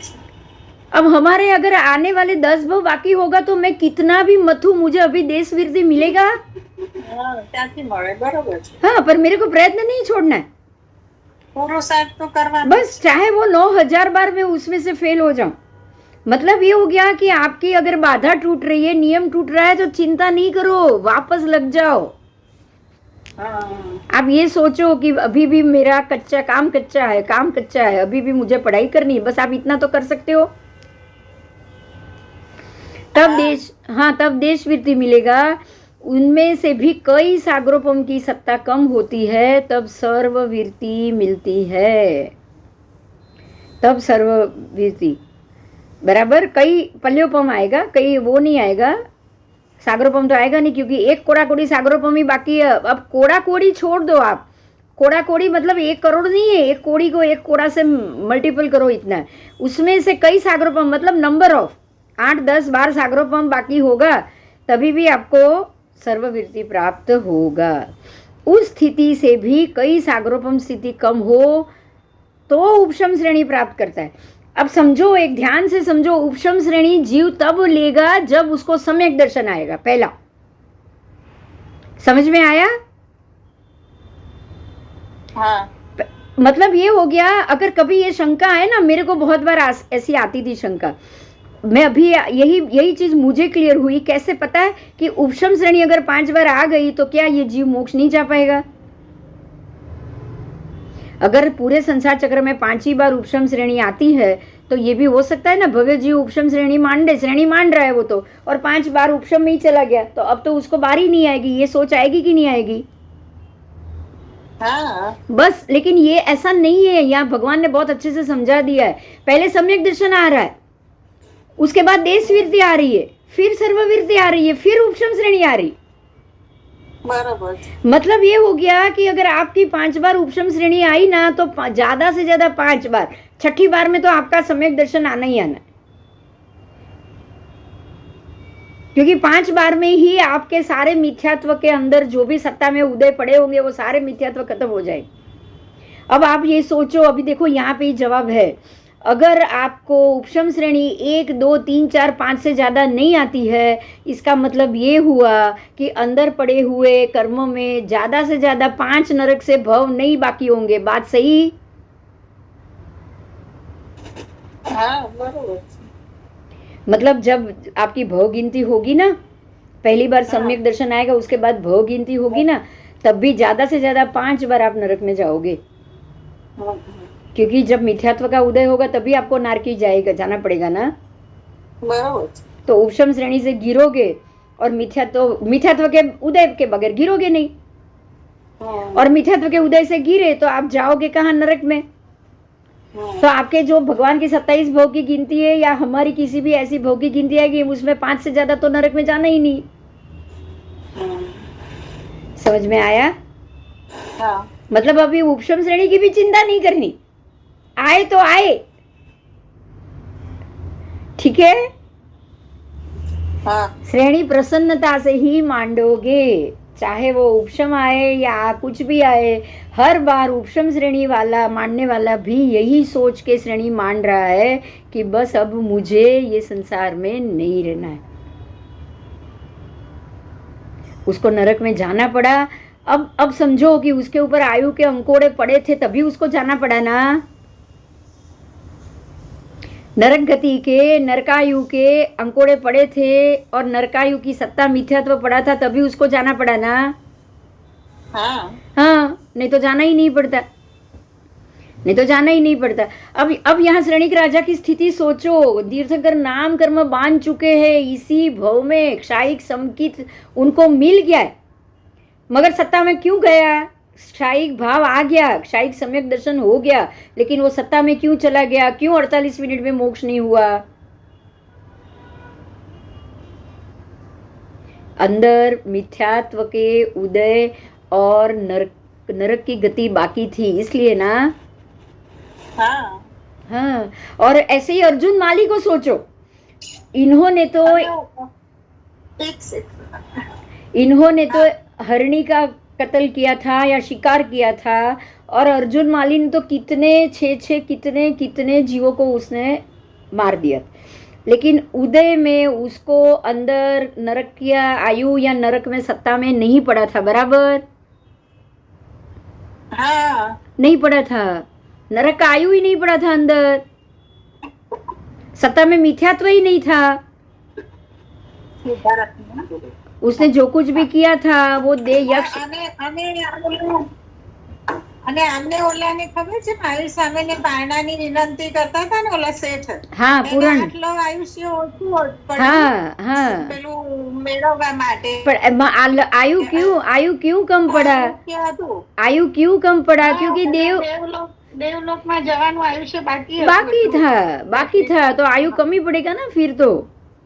अब हमारे अगर आने वाले 10 भाव बाकी होगा तो मैं कितना भी मथू मुझे अभी देश वृत्ति मिलेगा। हाँ, पर मेरे को प्रयत्न नहीं छोड़ना है, पुरुषार्थ तो करना बस, चाहे वो 9,000 बार मैं उसमें से फेल हो जाऊं। मतलब ये हो गया कि आपकी अगर बाधा टूट रही है, नियम टूट रहा है तो चिंता नहीं करो, वापस लग जाओ। हाँ आप ये सोचो कि अभी भी मेरा काम कच्चा है, अभी भी मुझे पढ़ाई करनी है, बस आप इतना तो कर सकते हो। हाँ तब देश वृत्ति मिलेगा। उनमें से भी कई सागरोपम की सत्ता कम होती है, तब सर्ववीरति मिलती है। तब सर्ववीरति बराबर कई पल्योपम आएगा, कई वो नहीं आएगा, सागरोपम तो आएगा नहीं, क्योंकि एक कोड़ा कोड़ी सागरोपम ही बाकी है। अब कोड़ा कोड़ी छोड़ दो आप, कोड़ा कोड़ी मतलब 1 करोड़ नहीं है, एक कोड़ी को एक कोड़ा से मल्टीपल करो, इतना उसमें से कई सागरोपम मतलब नंबर ऑफ 8 10 12 सागरोपम बाकी होगा, तभी भी आपको सर्ववीरति प्राप्त होगा। उस स्थिति से भी कई सागरोपम स्थिति कम हो तो उपशम श्रेणी प्राप्त करता है। अब समझो, एक ध्यान से समझो, उपशम श्रेणी जीव तब लेगा जब उसको सम्यक दर्शन आएगा। पहला समझ में आया? हाँ मतलब ये हो गया, अगर कभी ये शंका है ना, मेरे को बहुत बार ऐसी आती थी शंका, मैं अभी यही चीज मुझे क्लियर हुई। कैसे पता है कि उपशम श्रेणी अगर 5 बार आ गई तो क्या ये जीव मोक्ष नहीं जा पाएगा? अगर पूरे संसार चक्र में 5 ही बार उपशम श्रेणी आती है तो ये भी हो सकता है ना, भव्य जीव उपशम श्रेणी मान रहा है वो तो, और 5 बार उपशम में ही चला गया, तो अब तो उसको बारी नहीं आएगी। ये सोच आएगी कि नहीं आएगी? हाँ बस, लेकिन ये ऐसा नहीं है, यहाँ भगवान ने बहुत अच्छे से समझा दिया है। पहले सम्यक दर्शन आ रहा है, उसके बाद देश वीरति आ रही है, फिर सर्ववीरति आ रही है, फिर उपशम श्रेणी आ रही। बराबर। मतलब ये हो गया कि अगर आपकी 5 बार उपशम श्रेणी आई ना, तो ज्यादा से ज्यादा 5 बार, 6ठी बार में तो आपका सम्यक दर्शन आना ही आना, क्योंकि 5 बार में ही आपके सारे मिथ्यात्व के अंदर जो भी सत्ता में उदय पड़े होंगे वो सारे मिथ्यात्व खत्म हो जाए। अब आप ये सोचो, अभी देखो यहाँ पे ही जवाब है। अगर आपको उपशम श्रेणी 1 2 3 4 5 से ज्यादा नहीं आती है, इसका मतलब ये हुआ कि अंदर पड़े हुए कर्मों में ज्यादा से ज्यादा 5 नरक से भव नहीं बाकी होंगे। बात सही? हाँ बराबर। मतलब जब आपकी भव गिनती होगी ना, पहली बार सम्यक दर्शन आएगा, उसके बाद भव गिनती होगी ना, तब भी ज्यादा से ज्यादा 5 बार आप नरक में जाओगे, क्योंकि जब मिथ्यात्व का उदय होगा तभी आपको नारकी जाना पड़ेगा ना। बराबर। तो उपशम श्रेणी से गिरोगे और मिथ्यात्व के उदय के बगैर गिरोगे नहीं, और मिथ्यात्व के उदय से गिरे तो आप जाओगे कहाँ? नरक में। तो आपके जो भगवान की 27 भोग की गिनती है या हमारी किसी भी ऐसी भोग की गिनती है कि उसमें 5 से ज्यादा तो नरक में जाना ही नहीं। समझ में आया? हाँ। मतलब अभी उपशम श्रेणी की भी चिंता नहीं करनी, आए तो आए, ठीक है? हाँ। श्रेणी प्रसन्नता से ही मांडोगे, चाहे वो उपशम आए या कुछ भी आए। हर बार उपशम श्रेणी वाला मानने वाला भी यही सोच के श्रेणी मान रहा है कि बस अब मुझे ये संसार में नहीं रहना है। उसको नरक में जाना पड़ा। अब समझो कि उसके ऊपर आयु के अंकोड़े पड़े थे, तभी उसको जाना पड़ा ना। नरक गति के, नरकायु के अंकोड़े पड़े थे और नरकायु की सत्ता मिथ्यात्व पड़ा था, तभी उसको जाना पड़ा ना। हाँ, नहीं तो जाना ही नहीं पड़ता, अब यहाँ श्रेणिक राजा की स्थिति सोचो। तीर्थंकर नाम कर्म बांध चुके हैं, इसी भव में क्षायिक समकित उनको मिल गया है, मगर सत्ता में क्यों गया? क्षायिक भाव आ गया, क्षायिक सम्यक दर्शन हो गया, लेकिन वो सत्ता में क्यों चला गया? क्यों 48 मिनट में मोक्ष नहीं हुआ? अंदर मिथ्यात्व के उदय और नरक की गति बाकी थी, इसलिए ना। हाँ, और ऐसे ही अर्जुन माली को सोचो, इन्होंने तो हरणी का कत्ल किया था या शिकार किया था, और अर्जुन माली ने तो कितने जीवों को उसने मार दिया, लेकिन उदय में उसको अंदर नरक की आयु या नरक में सत्ता में नहीं पड़ा था। बराबर? हाँ। नहीं पड़ा था, नरक का आयु ही नहीं पड़ा था, अंदर सत्ता में मिथ्यात्व ही नहीं था। उसने जो कुछ भी किया था वो दे यक्ष અને આમને ઓલાને ખબર છે મારી સામેને પારણાની વિનંતી કરતા હતા ને ઓલા શેઠ, હા એને પૂરણ, આટલો આયુષ્ય ઓછું પડ્યું हाँ हाँ, પેલું મેળવવા માટે. पर आयु क्यों कम पड़ा, આયુષ્ય હતું. आयु क्यों कम पड़ा, क्योंकि અને देव દેવલોકમાં જવાનું આયુષ્ય બાકી હતું बाकी એટલું. बाकी था, तो आयु कम ही पड़ेगा ना फिर तो।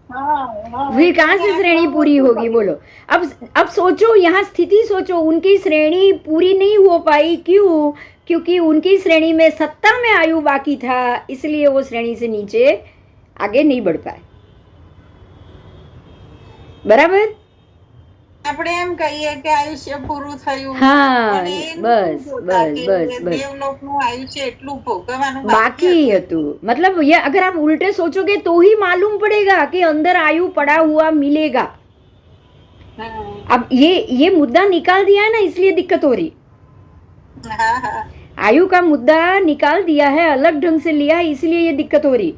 हाँ, हाँ, फिर कहाँ એટલે से श्रेणी આટલું पूरी ઓછું होगी પડ્યું. बोलो। अब सोचो, यहाँ स्थिति सोचो, उनकी श्रेणी पूरी नहीं हो पाई, क्यों? क्योंकि उनकी श्रेणी में सत्ता में आयु बाकी था, इसलिए वो श्रेणी से नीचे आगे नहीं बढ़ पाए। बराबर? આપણે એમ કહીએ કે આયુષ્ય પૂરું થયું, हाँ, પણ એ નથી बस જોતા बस કે बस बस દેવલોકનું આયુષ્ય એટલું ભોગવવાનું बाकी હતું. है तू, मतलब ये अगर आप उल्टे सोचोगे तो ही मालूम पड़ेगा कि अंदर आयु पड़ा हुआ मिलेगा। अब ये मुद्दा निकाल दिया है ना, इसलिए दिक्कत हो रही। हाँ, हाँ, आयु का मुद्दा निकाल दिया है, अलग ढंग से लिया है, इसलिए ये दिक्कत हो रही।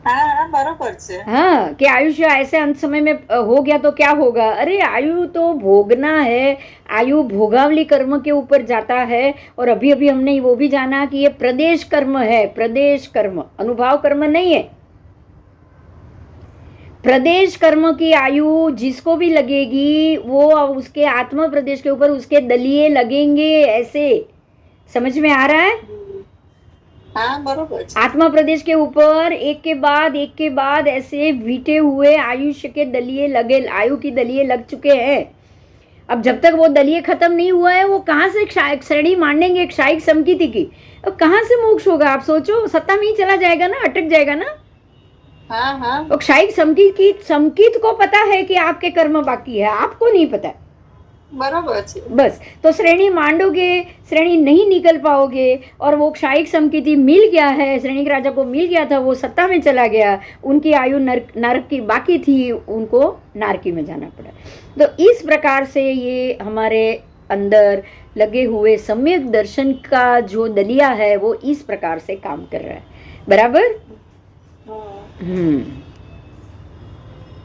हाँ, हाँ, बरोबर છે. हाँ, कि आयुष्य ऐसे अंत समय में हो गया तो क्या होगा? अरे आयु तो भोगना है, आयु भोगावली कर्म के ऊपर जाता है। और अभी अभी हमने वो भी जाना कि ये प्रदेश कर्म है, प्रदेश कर्म, अनुभाव कर्म नहीं है। प्रदेश कर्म की आयु जिसको भी लगेगी वो उसके आत्मा प्रदेश के ऊपर उसके दलिये लगेंगे, ऐसे समझ में आ रहा है? हाँ, बरोबर છે. आत्मा प्रदेश के ऊपर एक के बाद ऐसे बीते हुए आयुष्य के दलिये लगे, आयु की दलिये लग चुके हैं। अब जब तक वो दलिये खत्म नहीं हुआ है, वो कहाँ से श्रेणी मांडेंगे क्षायिक समकिति की? अब कहाँ से मोक्ष होगा? आप सोचो, सत्ता में ही चला जाएगा ना, अटक जाएगा ना। हाँ, हाँ, तो क्षायिक समकित को पता है कि आपके कर्म बाकी है, आपको नहीं पता। बरोबर છે. बस, तो श्रेणी मांडोगे, श्रेणी नहीं निकल पाओगे। और वो क्षायिक समकिति मिल गया है, श्रेणी के राजा को मिल गया था, वो सत्ता में चला गया, उनकी आयु नरक की बाकी थी, उनको नारकी में जाना पड़ा। तो इस प्रकार से ये हमारे अंदर लगे हुए सम्यक दर्शन का जो दलिया है वो इस प्रकार से काम कर रहा है। बराबर?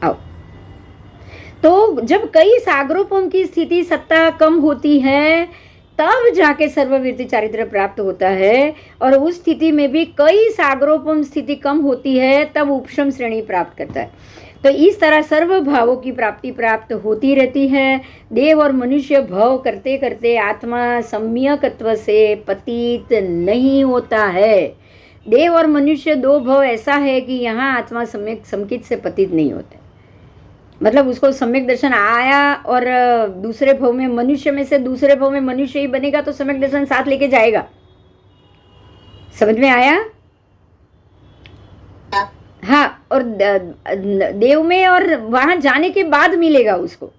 आओ, तो जब कई सागरोपम की स्थिति सत्ता कम होती है तब जाके सर्ववीर्ति चारित्र प्राप्त होता है। और उस स्थिति में भी कई सागरोपम स्थिति कम होती है तब उपशम श्रेणी प्राप्त करता है। तो इस तरह सर्व भावों की प्राप्ति प्राप्त होती रहती है। देव और मनुष्य भाव करते करते आत्मा सम्यकत्व से पतित नहीं होता है। देव और मनुष्य दो भाव ऐसा है कि यहाँ आत्मा सम्यक समकित से पतित नहीं होता, मतलब उसको सम्यक दर्शन आया और दूसरे भाव में मनुष्य में से दूसरे भाव में मनुष्य ही बनेगा तो सम्यक दर्शन साथ लेके जाएगा। समझ में आया? हाँ, और देव में और वहां जाने के बाद मिलेगा उसको,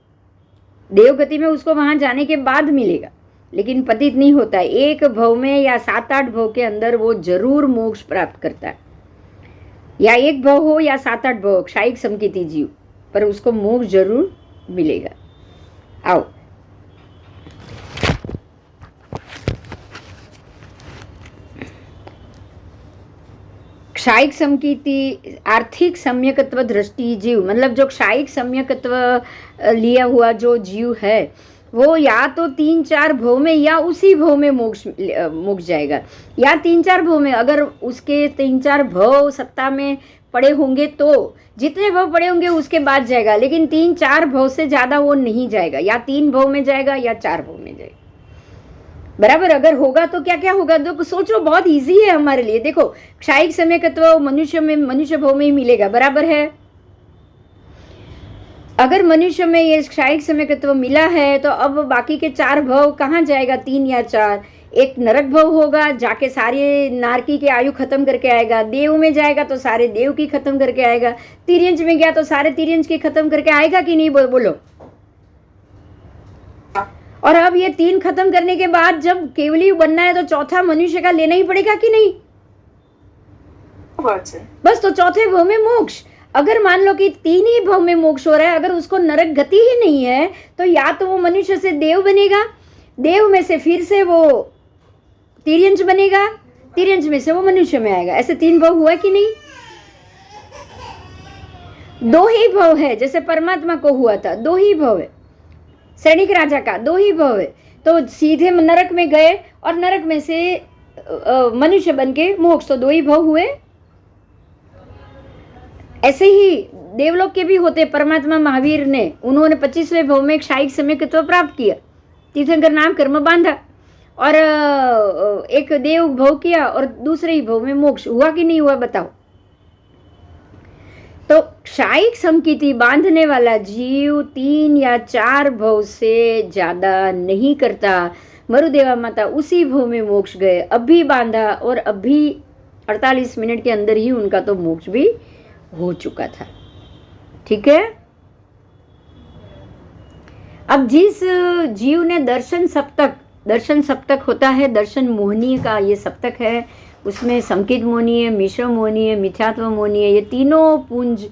देव गति में उसको वहां जाने के बाद मिलेगा, लेकिन पतित नहीं होता है। एक भव में या 7-8 भव के अंदर वो जरूर मोक्ष प्राप्त करता है, या एक भव हो या 7-8 भव, क्षायिक समकिति जीव, पर उसको मोक्ष जरूर मिलेगा। आओ, क्षायिक समकिति आर्थिक सम्यकत्व दृष्टि जीव, मतलब जो क्षायिक सम्यकत्व लिया हुआ जो जीव है वो या तो 3-4 भव में या उसी भव में मोक्ष जाएगा, या 3-4 भव में। अगर उसके 3-4 भव सत्ता में पड़े होंगे तो जितने भव पड़े होंगे उसके बाद जाएगा, लेकिन 3-4 भव से ज्यादा वो नहीं जाएगा, या 3 भव में जाएगा या 4 भव में जाएगा। बराबर? अगर होगा तो क्या क्या होगा? तो सोचो, बहुत इजी है हमारे लिए। देखो, क्षायिक सम्यकत्व मनुष्य भव में ही मिलेगा, बराबर है? अगर मनुष्य में ये क्षायिक सम्यकत्व मिला है तो अब बाकी के 4 भव कहाँ जाएगा? 3 या 4। एक नरक भव होगा, जाके सारे नारकी के आयु खत्म करके आएगा। देव में जाएगा तो सारे देव की खत्म करके आएगा। तिर्यंच में गया तो सारे तिर्यंच की खत्म करके आएगा कि नहीं? बोलो। और अब ये 3 खत्म करने के बाद जब केवली बनना है तो चौथा मनुष्य का लेना ही पड़ेगा कि नहीं? बस, तो चौथे भव में मोक्ष। अगर मान लो कि 3 ही भव में मोक्ष हो रहा है, अगर उसको नरक गति ही नहीं है तो या तो वो मनुष्य से देव बनेगा, देव में से फिर से वो तिर्यंच बनेगा, तिर्यंच में से वो मनुष्य में आएगा। ऐसे 3 भव हुआ कि नहीं? दो ही भव है, जैसे परमात्मा को हुआ था, दो ही भव है, सैनिक राजा का दो ही भव है। तो सीधे नरक में गए और नरक में से मनुष्य बन के मोक्ष, तो दो ही भव हुए। ऐसे ही देवलोक के भी होते। परमात्मा महावीर ने, उन्होंने 25वें भव में क्षायिक सम्यक्त्व प्राप्त किया, तीर्थंकर नाम कर्म बांधा और एक देव भव किया और दूसरे ही भव में मोक्ष हुआ कि नहीं हुआ बताओ। तो क्षायिक समकीति बांधने वाला जीव 3 या 4 भव से ज्यादा नहीं करता। मरुदेवा माता उसी भव में मोक्ष गए, अभी बांधा और अभी 48 मिनट के अंदर ही उनका तो मोक्ष भी हो चुका था। ठीक है। अब जिस जीव ने दर्शन सप्तक होता है, दर्शन मोहनीय का ये सप्तक है, उसमें संकेत मोहनीय, मिश्र मोहनीय, मिथ्यात्व मोहनीय, ये तीनों पुंज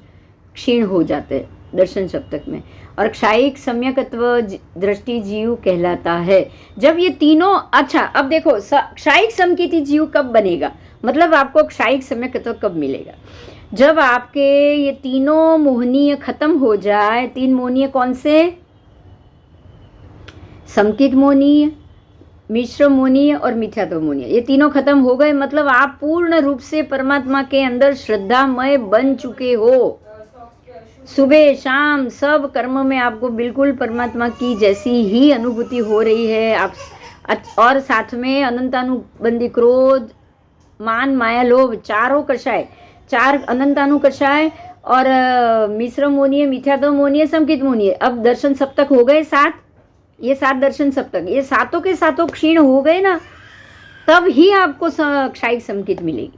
क्षीण हो जाते हैं दर्शन सप्तक में, और क्षायिक सम्यकत्व दृष्टि जीव कहलाता है। जब ये तीनों, अच्छा अब देखो क्षायिक समकीति जीव कब बनेगा, मतलब आपको क्षायिक सम्यकत्व कब मिलेगा, जब आपके ये तीनों मोहनीय खत्म हो जाए। 3 मोहनीय कौन से? संकित मोहनीय, मिश्र मोहनीय और मिथ्यात्व मोहनीय, ये तीनों खत्म हो गए, मतलब आप पूर्ण रूप से परमात्मा के अंदर श्रद्धामय बन चुके हो। सुबह शाम सब कर्म में आपको बिल्कुल परमात्मा की जैसी ही अनुभूति हो रही है। आप और साथ में अनंतानुबंधी क्रोध, मान, माया, लोभ, चारों कषाय, 4 अनंतानु कषाय और मिश्र मोहनीय, मिथ्यात्व मोहनीय, संकित मोहनीय। अब दर्शन सप्तक हो गए 7, ये 7 दर्शन सप्तक, ये सातों के सातों क्षीण हो गए ना, तब ही आपको क्षायिक समकित मिलेगी,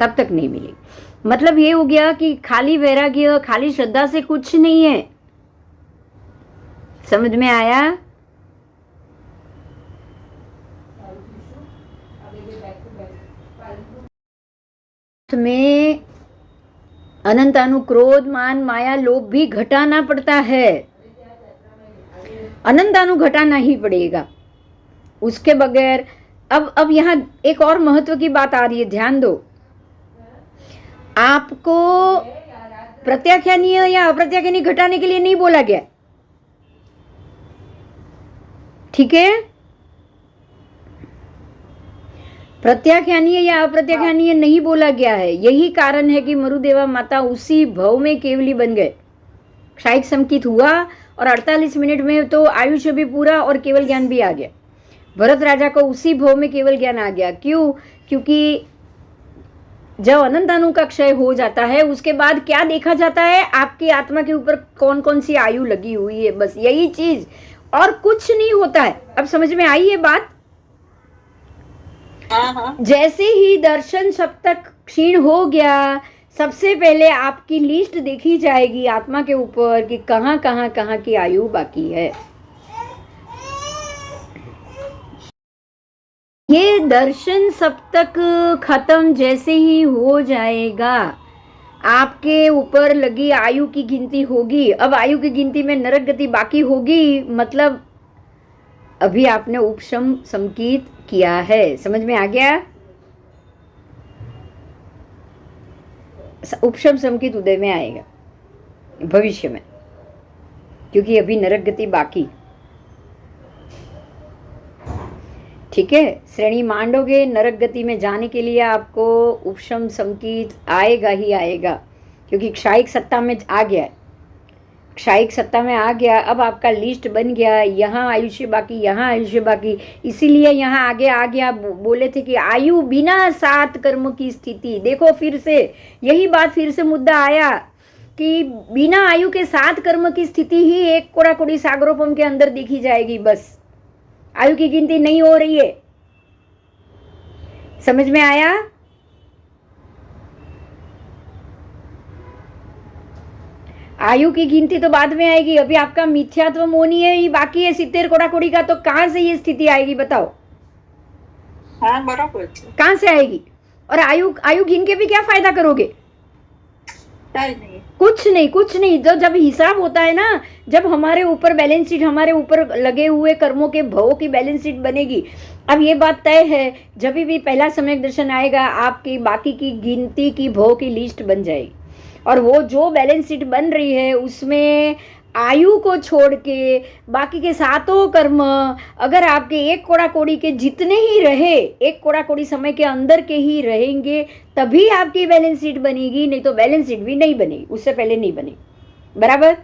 तब तक नहीं मिलेगी। मतलब ये हो गया कि खाली वैराग्य, खाली श्रद्धा से कुछ नहीं है। समझ में आया? में अनंतानु क्रोध, मान, माया, लोभ भी घटाना पड़ता है। अनंतानु घटाना ही पड़ेगा, उसके बगैर। अब यहाँ एक और महत्व की बात आ रही है, ध्यान दो। आपको प्रत्याख्यानीय या अप्रत्याख्यानीय घटाने के लिए नहीं बोला गया, ठीक है? प्रत्याख्यानीय या अप्रत्याख्यानीय नहीं बोला गया है। यही कारण है कि मरुदेवा माता उसी भव में केवली बन गए। क्षायिक समकित हुआ और 48 मिनट में तो आयुष्य भी पूरा और केवल ज्ञान भी आ गया। भरत राजा को उसी भव में केवल ज्ञान आ गया। क्यों? क्योंकि जब अनंतानु का क्षय हो जाता है, उसके बाद क्या देखा जाता है? आपकी आत्मा के ऊपर कौन कौन सी आयु लगी हुई है, बस यही चीज, और कुछ नहीं होता है। अब समझ में आई ये बात? जैसे ही दर्शन सप्तक क्षीण हो गया, सबसे पहले आपकी लिस्ट देखी जाएगी आत्मा के ऊपर कि कहाँ कहाँ की आयु बाकी है। ये दर्शन सप्तक खत्म जैसे ही हो जाएगा, आपके ऊपर लगी आयु की गिनती होगी। अब आयु की गिनती में नरक गति बाकी होगी, मतलब अभी आपने उपशम समकीत किया है। समझ में आ गया? उपशम समकीत उदय में आएगा भविष्य में, क्योंकि अभी नरक गति बाकी। ठीक है, श्रेणी मांडोगे नरक गति में जाने के लिए आपको उपशम समकीत आएगा ही आएगा, क्योंकि क्षायिक सत्ता में आ गया है। क्षायिक सत्ता में आ गया, अब आपका लिस्ट बन गया, यहाँ आयुष्य बाकी, यहाँ आयुष्य बाकी। इसीलिए यहाँ आगे आ गया, बोले थे कि आयु बिना 7 कर्म की स्थिति। देखो फिर से यही बात, फिर से मुद्दा आया कि बिना आयु के 7 कर्म की स्थिति ही एक कोड़ाकोड़ी सागरोपम के अंदर देखी जाएगी। बस आयु की गिनती नहीं हो रही है। समझ में आया? आयु की गिनती तो बाद में आएगी, अभी आपका मिथ्यात्व मोनी है ही बाकी है 70 कोड़ाकोड़ी का। तो कहां से ये स्थिति आएगी बताओ? हाँ बराबर, कहां से आएगी? और आयु गिन के भी क्या फायदा करोगे? नहीं, कुछ नहीं। तो जब हिसाब होता है ना, जब हमारे ऊपर बैलेंस शीट, हमारे ऊपर लगे हुए कर्मों के भवों की बैलेंस शीट बनेगी। अब ये बात तय है, जब भी पहला सम्यक दर्शन आएगा, आपकी बाकी की गिनती की भव की लिस्ट बन जाएगी। और वो जो बैलेंस शीट बन रही है उसमें आयु को छोड़ के बाकी के सातों कर्म अगर आपके एक कोड़ा कोड़ी के जितने ही रहे, एक कोड़ा कोड़ी समय के अंदर के ही रहेंगे, तभी आपकी बैलेंस शीट बनेगी, नहीं तो बैलेंस शीट भी नहीं बनेगी, उससे पहले नहीं बनेगी। बराबर।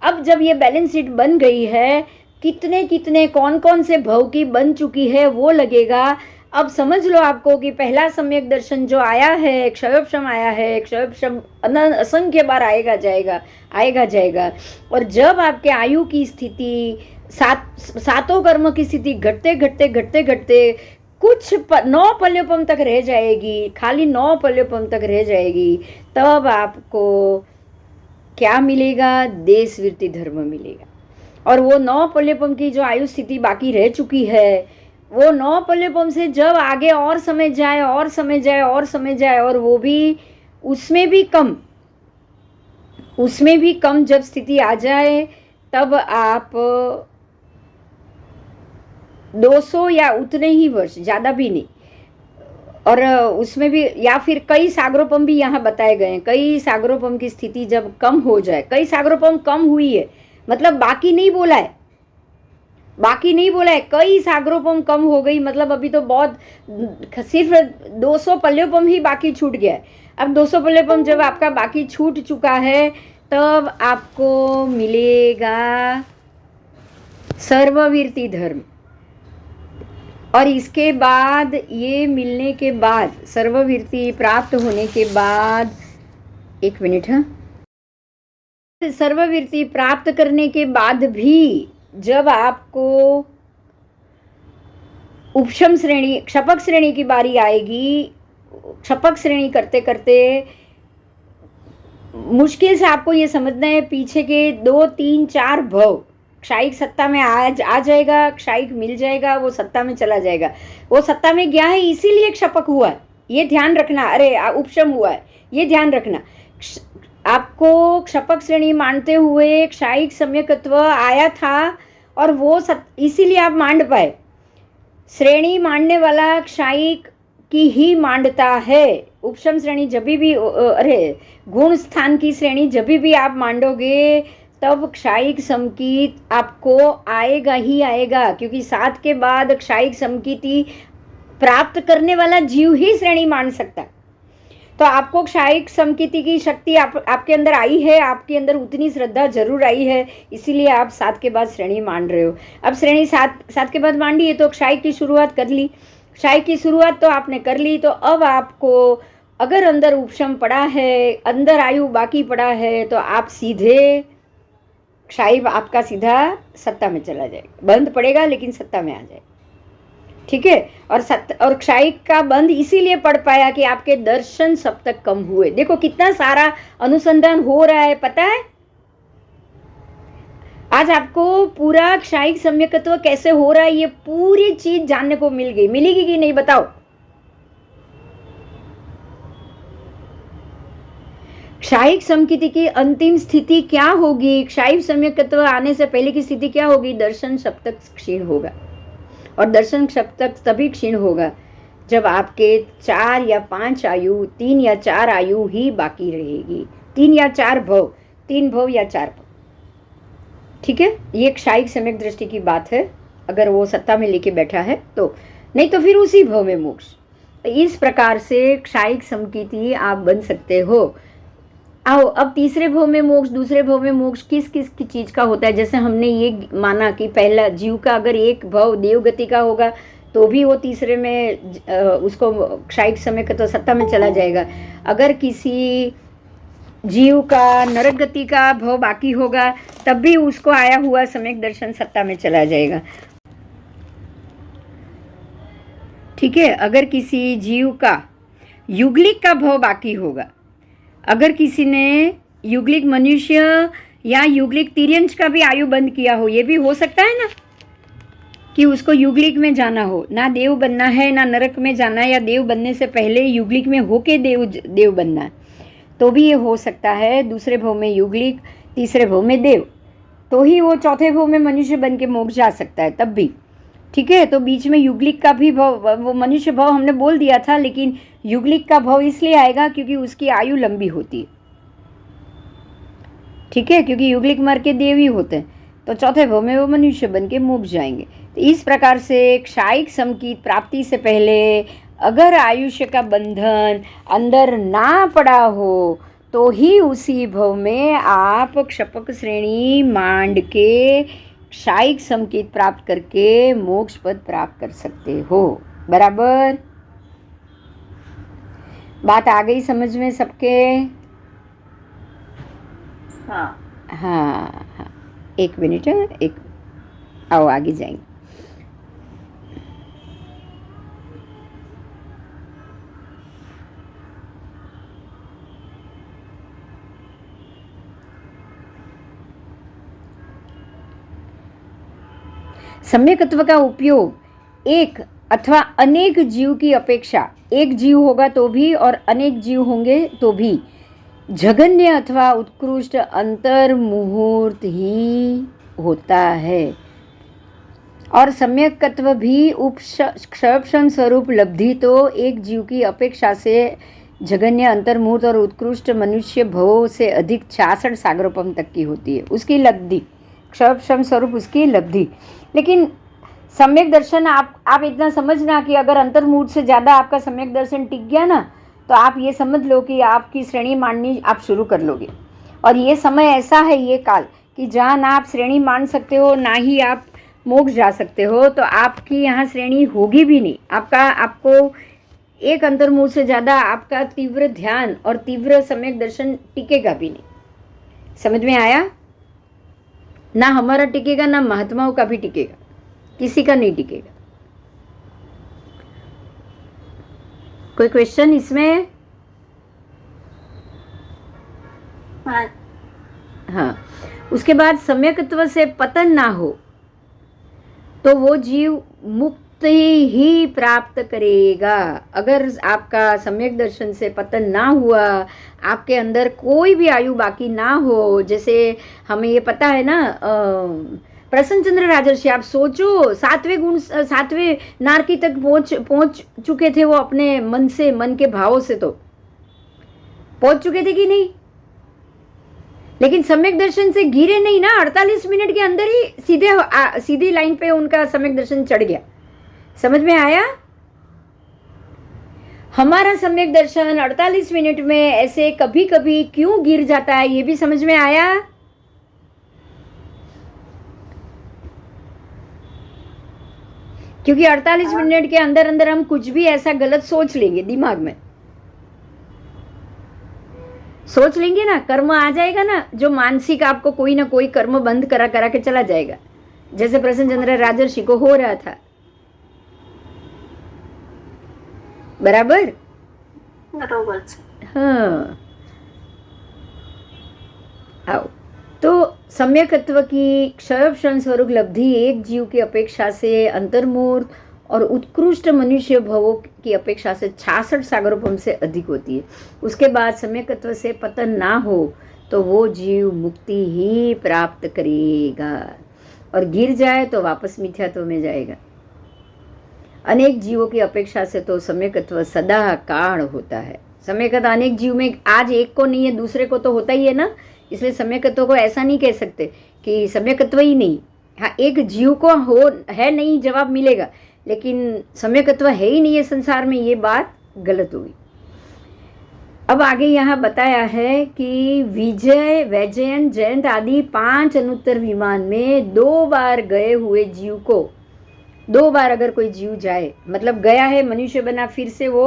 अब जब ये बैलेंस शीट बन गई है, कितने कितने कौन कौन से भव की बन चुकी है वो लगेगा। अब समझ लो आपको कि पहला सम्यक दर्शन जो आया है, क्षयोपशम आया है, क्षयोपशम असंख्य बार आएगा जाएगा, आएगा जाएगा। और जब आपके आयु की स्थिति सातों कर्म की स्थिति घटते घटते घटते घटते कुछ 9 पल्योपम तक रह जाएगी, खाली 9 पल्योपम तक रह जाएगी, तब आपको क्या मिलेगा? देश वृत्ति धर्म मिलेगा। और वो 9 पल्योपम की जो आयु स्थिति बाकी रह चुकी है, वो 9 पल्योपम से जब आगे और समय जाए और समय जाए और समय जाए, और वो भी उसमें भी कम जब स्थिति आ जाए, तब आप 200 या उतने ही वर्ष, ज़्यादा भी नहीं, और उसमें भी या फिर कई सागरोपम भी यहाँ बताए गए हैं। कई सागरोपम की स्थिति जब कम हो जाए, कई सागरोपम कम हुई है, मतलब बाकी नहीं बोला है, बाकी नहीं बोला है, कई सागरोपम कम हो गई, मतलब अभी तो बहुत सिर्फ 200 पल्योपम ही बाकी छूट गया है। अब 200 पल्योपम जब आपका बाकी छूट चुका है, तब आपको मिलेगा सर्ववीर्ति धर्म। और इसके बाद, ये मिलने के बाद, सर्ववीर्ति प्राप्त होने के बाद, एक मिनट, हाँ, सर्ववीर्ति प्राप्त करने के बाद भी जब आपको उपशम श्रेणी, क्षपक श्रेणी की बारी आएगी, क्षपक श्रेणी करते करते मुश्किल से आपको ये समझना है, पीछे के 2, 3, 4 भव क्षायिक सत्ता में आ जाएगा, क्षायिक मिल जाएगा, वो सत्ता में चला जाएगा। वो सत्ता में गया है इसीलिए क्षपक हुआ है, ये ध्यान रखना। अरे उपशम हुआ है, ये ध्यान रखना। आपको क्षपक श्रेणी मानते हुए क्षायिक सम्यकत्व आया था, और वो इसीलिए आप मांड पाए। श्रेणी मांडने वाला क्षायिक की ही मांडता है। उपशम श्रेणी जब भी, अरे गुण स्थान की श्रेणी जब भी आप मांडोगे, तब क्षायिक समकीत आपको आएगा ही आएगा, क्योंकि 7 के बाद क्षायिक समकीति प्राप्त करने वाला जीव ही श्रेणी मान सकता है। तो आपको क्षायिक समकीति की शक्ति आपके अंदर आई है, आपके अंदर उतनी श्रद्धा जरूर आई है, इसीलिए आप 7 के बाद श्रेणी मान रहे हो। अब श्रेणी 7 के बाद मान ली है, तो क्षायिक की शुरुआत कर ली, क्षायिक की शुरुआत तो आपने कर ली, तो अब आपको अगर अंदर उपशम पड़ा है, अंदर आयु बाकी पड़ा है, तो आप सीधे क्षायिक आपका सीधा सत्ता में चला जाएगा। बंद पड़ेगा लेकिन सत्ता में आ जाएगा, ठीक है। और क्षायिक का बंद इसीलिए पड़ पाया कि आपके दर्शन सब तक कम हुए। देखो कितना सारा अनुसंधान हो रहा है, पता है। आज आपको पूरा क्षायिक सम्यकत्व कैसे हो रहा है, ये पूरी चीज जानने को मिलेगी कि नहीं, बताओ। क्षायिक समकीति की अंतिम स्थिति क्या होगी, क्षायिक सम्यकत्व आने से पहले की स्थिति क्या होगी? दर्शन सप्तक क्षीण होगा। और दर्शन सप्तक तभी क्षीण होगा जब आपके 4 या 5 आयु, 3 या 4 आयु ही बाकी रहेगी, 3 या 4 भव, 3 भव या 4 भव, ठीक है। ये क्षायिक सम्यक दृष्टि की बात है, अगर वो सत्ता में लेके बैठा है तो, नहीं तो फिर उसी भव में मोक्ष। इस प्रकार से क्षायिक समकीति आप बन सकते हो। आओ अब तीसरे भव में मोक्ष, दूसरे भव में मोक्ष किस किस की चीज का होता है। जैसे हमने ये माना कि पहला जीव का अगर एक भव देवगति का होगा तो भी वो तीसरे में उसको क्षायिक समय का तो सत्ता में चला जाएगा। अगर किसी जीव का नरक गति का भव बाकी होगा तब भी उसको आया हुआ सम्यक दर्शन सत्ता में चला जाएगा, ठीक है। अगर किसी जीव का युगलिक का भव बाकी होगा, अगर किसी ने युगलिक मनुष्य या युगलिक तिर्यंश का भी आयु बंद किया हो, ये भी हो सकता है ना कि उसको युगलिक में जाना हो, ना देव बनना है ना नरक में जाना है, या देव बनने से पहले युगलिक में होके देव बनना है, तो भी ये हो सकता है। दूसरे भव में युगलिक, तीसरे भव में देव, तो ही वो चौथे भव में मनुष्य बन के मोक्ष जा सकता है, तब भी, ठीक है। तो बीच में युगलिक का भी भव, वो मनुष्य भव हमने बोल दिया था, लेकिन युगलिक का भव इसलिए आएगा क्योंकि उसकी आयु लंबी होती है, ठीक है, क्योंकि युगलिक मार्ग के देवी होते हैं, तो चौथे भाव में वो मनुष्य बन के मोक्ष जाएंगे। तो इस प्रकार से क्षायिक समकीत प्राप्ति से पहले अगर आयुष्य का बंधन अंदर ना पड़ा हो तो ही उसी भव में आप क्षपक श्रेणी मांड के क्षायिक समकीत प्राप्त करके मोक्ष पद प्राप्त कर सकते हो। बराबर? बात आ गई समझ में सबके? हाँ हाँ हाँ, एक मिनट है, एक आओ आगे जाएंगे। सम्यकत्व का उपयोग एक अथवा अनेक जीव की अपेक्षा, एक जीव होगा तो भी और अनेक जीव होंगे तो भी, जघन्य अथवा उत्कृष्ट अंतर मुहूर्त ही होता है। और सम्यकत्व भी उपक्षण स्वरूप लब्धि तो एक जीव की अपेक्षा से जघन्य अंतर मुहूर्त और उत्कृष्ट मनुष्य भवों से अधिक 66 सागरोपम तक की होती है, उसकी लब्धि, क्षण स्वरूप उसकी लब्धि। लेकिन सम्यक दर्शन आप इतना समझना कि अगर अंतर्मुहूर्त से ज़्यादा आपका सम्यक दर्शन टिक गया ना, तो आप ये समझ लो कि आपकी श्रेणी मांडनी आप शुरू कर लोगे। और ये समय ऐसा है, ये काल, कि जहाँ ना आप श्रेणी मान सकते हो ना ही आप मोक्ष जा सकते हो, तो आपकी यहाँ श्रेणी होगी भी नहीं। आपको एक अंतर्मुहूर्त से ज़्यादा आपका तीव्र ध्यान और तीव्र सम्यक दर्शन टिकेगा भी नहीं। समझ में आया? ना हमारा टिकेगा, ना महात्माओं का भी टिकेगा, किसी का नहीं टिकेगा। कोई क्वेश्चन इसमें? हाँ। उसके बाद सम्यकत्व से पतन ना हो तो वो जीव मुक्ति ही प्राप्त करेगा। अगर आपका सम्यक दर्शन से पतन ना हुआ, आपके अंदर कोई भी आयु बाकी ना हो, जैसे हमें ये पता है ना, प्रसन्न चंद्र राजर्षि, आप सोचो 7वें नारकी तक पहुंच चुके थे वो अपने मन से, मन के भावों से तो पहुंच चुके थे कि नहीं? लेकिन सम्यक दर्शन से गिरे नहीं ना, 48 मिनट के अंदर ही सीधी लाइन पे उनका सम्यक दर्शन चढ़ गया। समझ में आया? हमारा सम्यक दर्शन 48 मिनट में ऐसे कभी कभी क्यों गिर जाता है, ये भी समझ में आया? क्योंकि 48 मिनट के अंदर अंदर हम कुछ भी ऐसा गलत सोच लेंगे, दिमाग में सोच लेंगे ना, कर्म आ जाएगा ना, जो मानसिक आपको कोई ना कोई कर्म बंद करा के चला जाएगा, जैसे प्रसन्न चंद्र राजर्षि को हो रहा था। बराबर? बरोबर। हाँ। आओ, तो सम्यकत्व की क्षण स्वरूप लब्धि एक जीव की अपेक्षा से अंतर्मूर्त और उत्कृष्ट मनुष्य भवों की अपेक्षा से 66 सागरोपम से अधिक होती है। उसके बाद सम्यकत्व से पतन ना हो तो वो जीव मुक्ति ही प्राप्त करेगा, और गिर जाए तो वापस मिथ्यात्व में जाएगा। अनेक जीवों की अपेक्षा से तो सम्यकत्व सदा काल होता है। सम्यकत्व अनेक जीव में आज एक को नहीं है, दूसरे को तो होता ही है ना, इसलिए सम्यकत्व को ऐसा नहीं कह सकते कि सम्यकत्व ही नहीं। हाँ, एक जीव को हो है नहीं, जवाब मिलेगा, लेकिन सम्यकत्व है ही नहीं है संसार में, ये बात गलत हुई। अब आगे यहाँ बताया है कि विजय, वैजयंत, जयंत आदि 5 अनुत्तर विमान में 2 बार गए हुए जीव को, 2 बार अगर कोई जीव जाए, मतलब गया है, मनुष्य बना, फिर से वो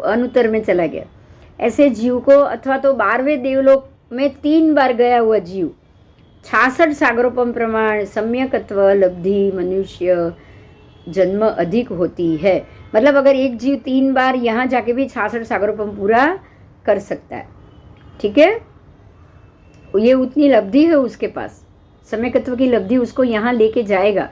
अनुत्तर में चला गया, ऐसे जीव को, अथवा तो 12वें देवलोक में 3 बार गया हुआ जीव, 66 सागरोपम प्रमाण सम्यकत्व लब्धि मनुष्य जन्म अधिक होती है। मतलब अगर एक जीव 3 बार यहाँ जाके भी 66 सागरोपम पूरा कर सकता है, ठीक है, ये उतनी लब्धि है उसके पास, सम्यकत्व की लब्धि उसको यहाँ लेके जाएगा।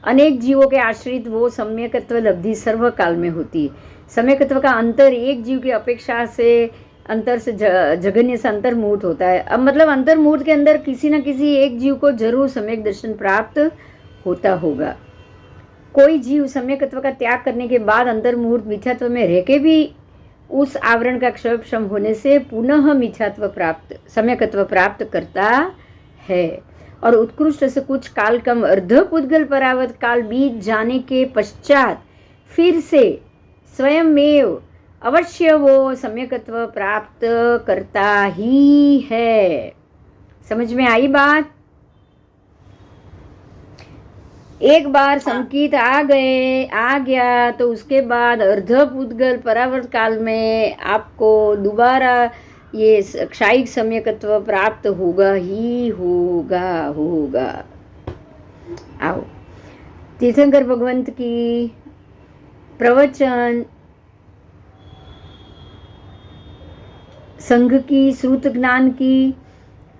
अनेक जीवों के आश्रित वो सम्यकत्व लब्धि सर्वकाल में होती है। सम्यकत्व का अंतर एक जीव की अपेक्षा से अंतर से जघन्य से अंतर्मुहूर्त होता है। अब मतलब अंतर्मुहूर्त के अंदर किसी न किसी एक जीव को जरूर सम्यक दर्शन प्राप्त होता होगा। कोई जीव सम्यकत्व का त्याग करने के बाद अंतर्मुहूर्त मिथ्यात्व में रह के भी उस आवरण का क्षयोपशम होने से पुनः मिथ्यात्व प्राप्त, सम्यकत्व प्राप्त करता है। और उत्कृष्ट से कुछ काल कम अर्ध पुद्गल परावत काल बीत जाने के पश्चात फिर से स्वयमेव अवश्य वो सम्यकत्व प्राप्त करता ही है। समझ में आई बात? एक बार संकित आ गया तो उसके बाद अर्ध पुद्गल परावर्त काल में आपको दोबारा ये क्षायिक सम्यकत्व प्राप्त होगा ही होगा। आओ, तीर्थंकर भगवंत की प्रवचन, संघ की, श्रुत ज्ञान की,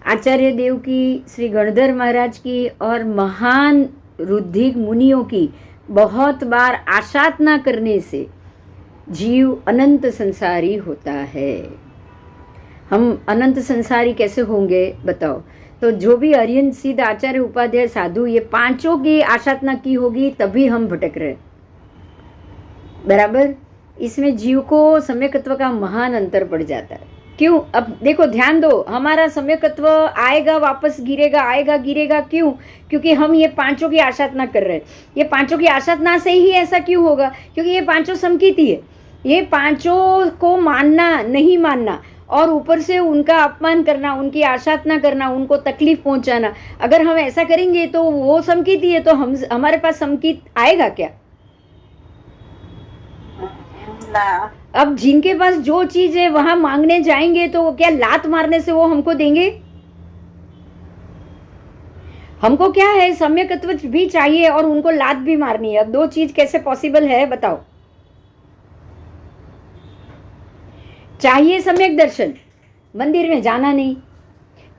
आचार्य देव की, श्री गणधर महाराज की और महान रुद्धिक मुनियों की बहुत बार आशातना करने से जीव अनंत संसारी होता है। हम अनंत संसारी कैसे होंगे बताओ? तो जो भी अरिहंत सिद्ध आचार्य उपाध्याय साधु ये पांचों की आशातना की होगी तभी हम भटक रहे, बराबर। इसमें जीव को सम्यकत्व का महान अंतर पड़ जाता है। क्यों? अब देखो, ध्यान दो, हमारा सम्यकत्व आएगा वापस गिरेगा, आएगा गिरेगा। क्यों? क्योंकि हम ये पांचों की आशातना कर रहे हैं। ये पांचों की आशातना से ही ऐसा क्यों होगा? क्योंकि ये पांचों समकीति है। ये पांचों को मानना नहीं मानना और ऊपर से उनका अपमान करना, उनकी आशातना करना, उनको तकलीफ पहुंचाना, अगर हम ऐसा करेंगे तो वो समकीति है, तो हमारे पास समकीत आएगा क्या? अब जिनके पास जो चीज है वहां मांगने जाएंगे तो क्या लात मारने से वो हमको देंगे? हमको क्या है, सम्यकत्व भी चाहिए और उनको लात भी मारनी है। अब दो चीज कैसे पॉसिबल है बताओ? चाहिए सम्यक दर्शन, मंदिर में जाना नहीं।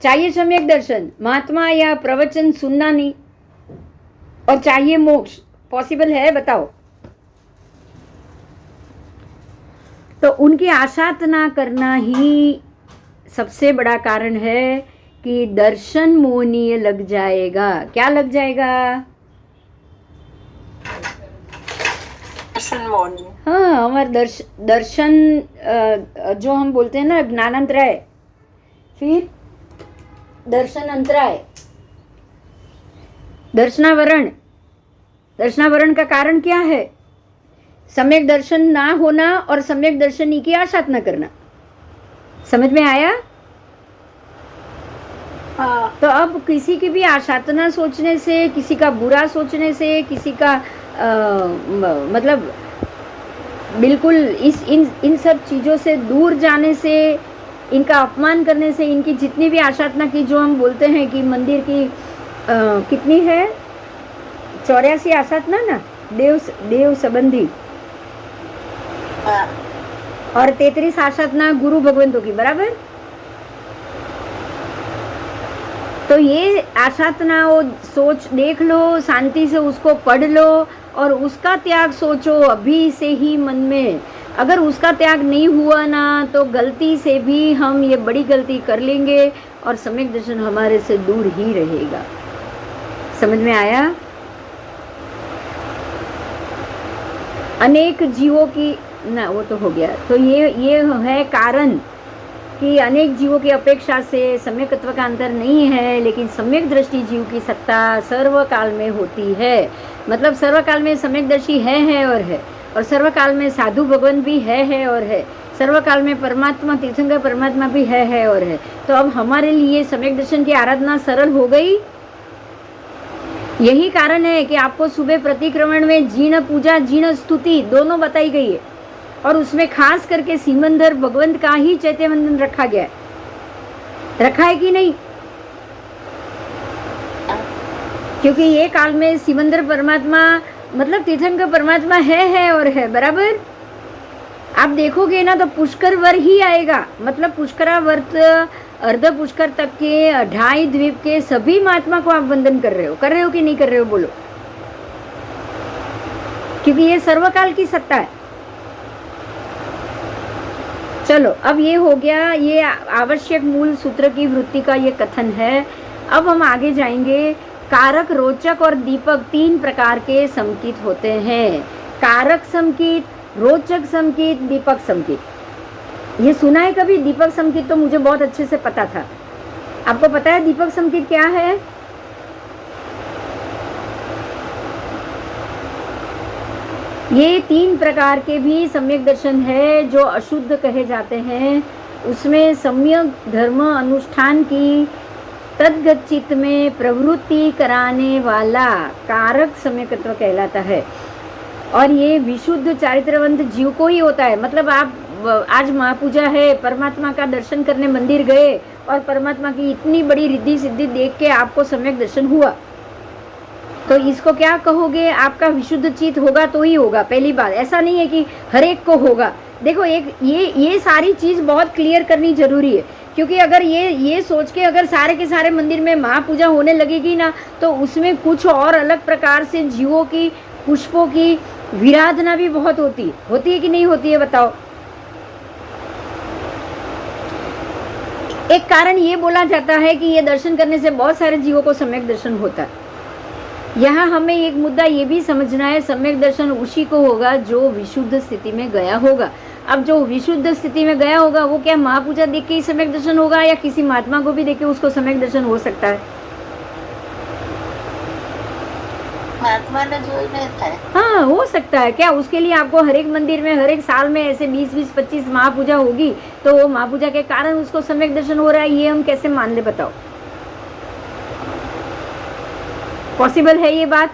चाहिए सम्यक दर्शन, महात्मा या प्रवचन सुनना नहीं। और चाहिए मोक्ष, पॉसिबल है बताओ? तो उनकी आशातना करना ही सबसे बड़ा कारण है कि दर्शन मोहनीय लग जाएगा। क्या लग जाएगा? दर्शन मोहनीय। हाँ, हमारे दर्शन जो हम बोलते हैं ना, ज्ञानांतराय, फिर दर्शन अंतराय, दर्शनावरण। दर्शनावरण का कारण क्या है? सम्यक दर्शन ना होना और सम्यक दर्शनी की आशातना करना। समझ में आया? हाँ। तो अब किसी की भी आशातना सोचने से, किसी का बुरा सोचने से, किसी का मतलब बिल्कुल इन सब चीज़ों से दूर जाने से, इनका अपमान करने से, इनकी जितनी भी आशातना की, जो हम बोलते हैं कि मंदिर की कितनी है, 84 आशातना ना, देव संबंधी, और 33 आशातना गुरु भगवंतों की, बराबर। तो ये आशातना वो सोच देख लो, शांति से उसको पढ़ लो और उसका त्याग सोचो अभी से ही मन में। अगर उसका त्याग नहीं हुआ ना तो गलती से भी हम ये बड़ी गलती कर लेंगे और सम्यक दर्शन हमारे से दूर ही रहेगा। समझ में आया? अनेक जीवों की ना, वो तो हो गया। तो ये है कारण कि अनेक जीवों की अपेक्षा से सम्यकत्व का अंतर नहीं है, लेकिन सम्यक दृष्टि जीव की सत्ता सर्वकाल में होती है। मतलब सर्वकाल में सम्यकदर्शी है और सर्वकाल में साधु भगवान भी है और है। सर्वकाल में परमात्मा, तीर्थंकर परमात्मा भी है और है। तो अब हमारे लिए सम्यक दर्शन की आराधना सरल हो गई। यही कारण है कि आपको सुबह प्रतिक्रमण में जीर्ण पूजा, जीर्ण स्तुति दोनों बताई गई है और उसमें खास करके सीमंदर भगवंत का ही चैत्य वंदन रखा गया है। रखा है कि नहीं? क्योंकि ये काल में सीमंदर परमात्मा मतलब तीर्थंकर परमात्मा है और है, बराबर। आप देखोगे ना तो पुष्कर वर ही आएगा। मतलब पुष्करा वर्त अर्ध पुष्कर तक के 2.5 द्वीप के सभी महात्मा को आप वंदन कर रहे हो कि नहीं कर रहे हो? बोलो। क्योंकि ये सर्वकाल की सत्ता है। चलो, अब ये हो गया, ये आवश्यक मूल सूत्र की वृत्ति का ये कथन है। अब हम आगे जाएंगे। कारक, रोचक और दीपक 3 प्रकार के समकीत होते हैं। कारक समकीत, रोचक समकीत, दीपक समकीत। ये सुना है कभी दीपक संकेत? तो मुझे बहुत अच्छे से पता था। आपको पता है दीपक संकेत क्या है? ये 3 प्रकार के भी सम्यक दर्शन है जो अशुद्ध कहे जाते हैं। उसमें सम्यक धर्म अनुष्ठान की तद्गत चित्त में प्रवृत्ति कराने वाला कारक सम्यकत्व कहलाता है, और ये विशुद्ध चारित्रवंत जीव को ही होता है। मतलब आप आज महापूजा है, परमात्मा का दर्शन करने मंदिर गए और परमात्मा की इतनी बड़ी रिद्धि सिद्धि देख के आपको सम्यक दर्शन हुआ, तो इसको क्या कहोगे? आपका विशुद्ध चित्त होगा तो ही होगा। पहली बात, ऐसा नहीं है कि हर एक को होगा। देखो, एक ये सारी चीज़ बहुत क्लियर करनी जरूरी है, क्योंकि अगर ये सोच के अगर सारे के सारे मंदिर में महापूजा होने लगेगी ना, तो उसमें कुछ और अलग प्रकार से जीवों की, पुष्पों की विराधना भी बहुत होती है कि नहीं होती है? बताओ। एक कारण ये बोला जाता है कि ये दर्शन करने से बहुत सारे जीवों को सम्यक दर्शन होता है। यहाँ हमें एक मुद्दा ये भी समझना है, सम्यक दर्शन उसी को होगा जो विशुद्ध स्थिति में गया होगा। अब जो विशुद्ध स्थिति में गया होगा वो क्या महापूजा देख के ही सम्यक दर्शन होगा, या किसी महात्मा को भी देख के उसको सम्यक दर्शन हो सकता है? महात्मा ने जो नहीं था। हाँ, हो सकता है। क्या उसके लिए आपको हर एक मंदिर में हर एक साल में ऐसे 20-25 महापूजा होगी तो वो महापूजा के कारण उसको सम्यक दर्शन हो रहा है, ये हम कैसे मान ले? बताओ, पॉसिबल है ये बात?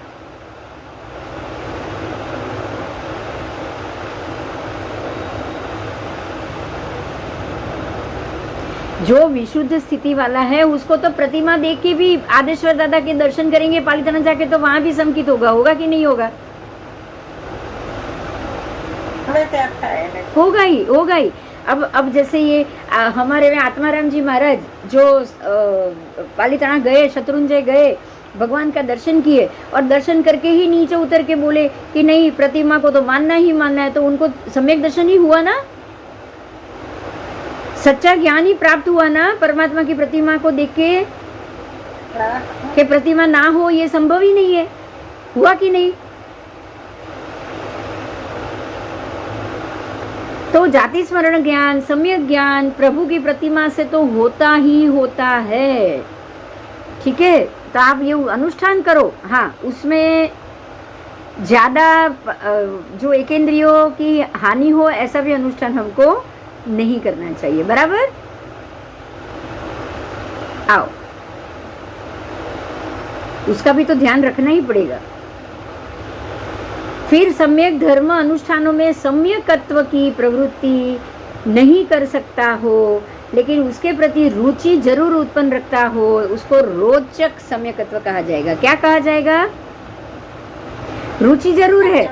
जो विशुद्ध स्थिति वाला है उसको तो प्रतिमा देख के भी आदेश्वर दादा के दर्शन करेंगे पालीताना जाके, तो वहां भी समकित होगा कि नहीं होगा? होगा ही। अब जैसे ये हमारे में आत्माराम जी महाराज जो पालीताना गए, शत्रुंजय गए, भगवान का दर्शन किए और दर्शन करके ही नीचे उतर के बोले कि नहीं, प्रतिमा को तो मानना ही मानना है, तो उनको सम्यक दर्शन ही हुआ ना, सच्चा ज्ञान ही प्राप्त हुआ ना परमात्मा की प्रतिमा को देख के। कि प्रतिमा ना हो ये संभव ही नहीं है। हुआ कि नहीं? तो जाति स्मरण ज्ञान, सम्यक ज्ञान प्रभु की प्रतिमा से तो होता ही होता है। ठीक है, तो आप ये अनुष्ठान करो। हाँ, उसमें ज्यादा जो एकेंद्रियों की हानि हो ऐसा भी अनुष्ठान हमको नहीं करना चाहिए। बराबर? आओ, उसका भी तो ध्यान रखना ही पड़ेगा। फिर सम्यक धर्म अनुष्ठानों में सम्यकत्व की प्रवृत्ति नहीं कर सकता हो, लेकिन उसके प्रति रुचि जरूर उत्पन्न रखता हो, उसको रोचक सम्यकत्व कहा जाएगा। क्या कहा जाएगा? रुचि जरूर है,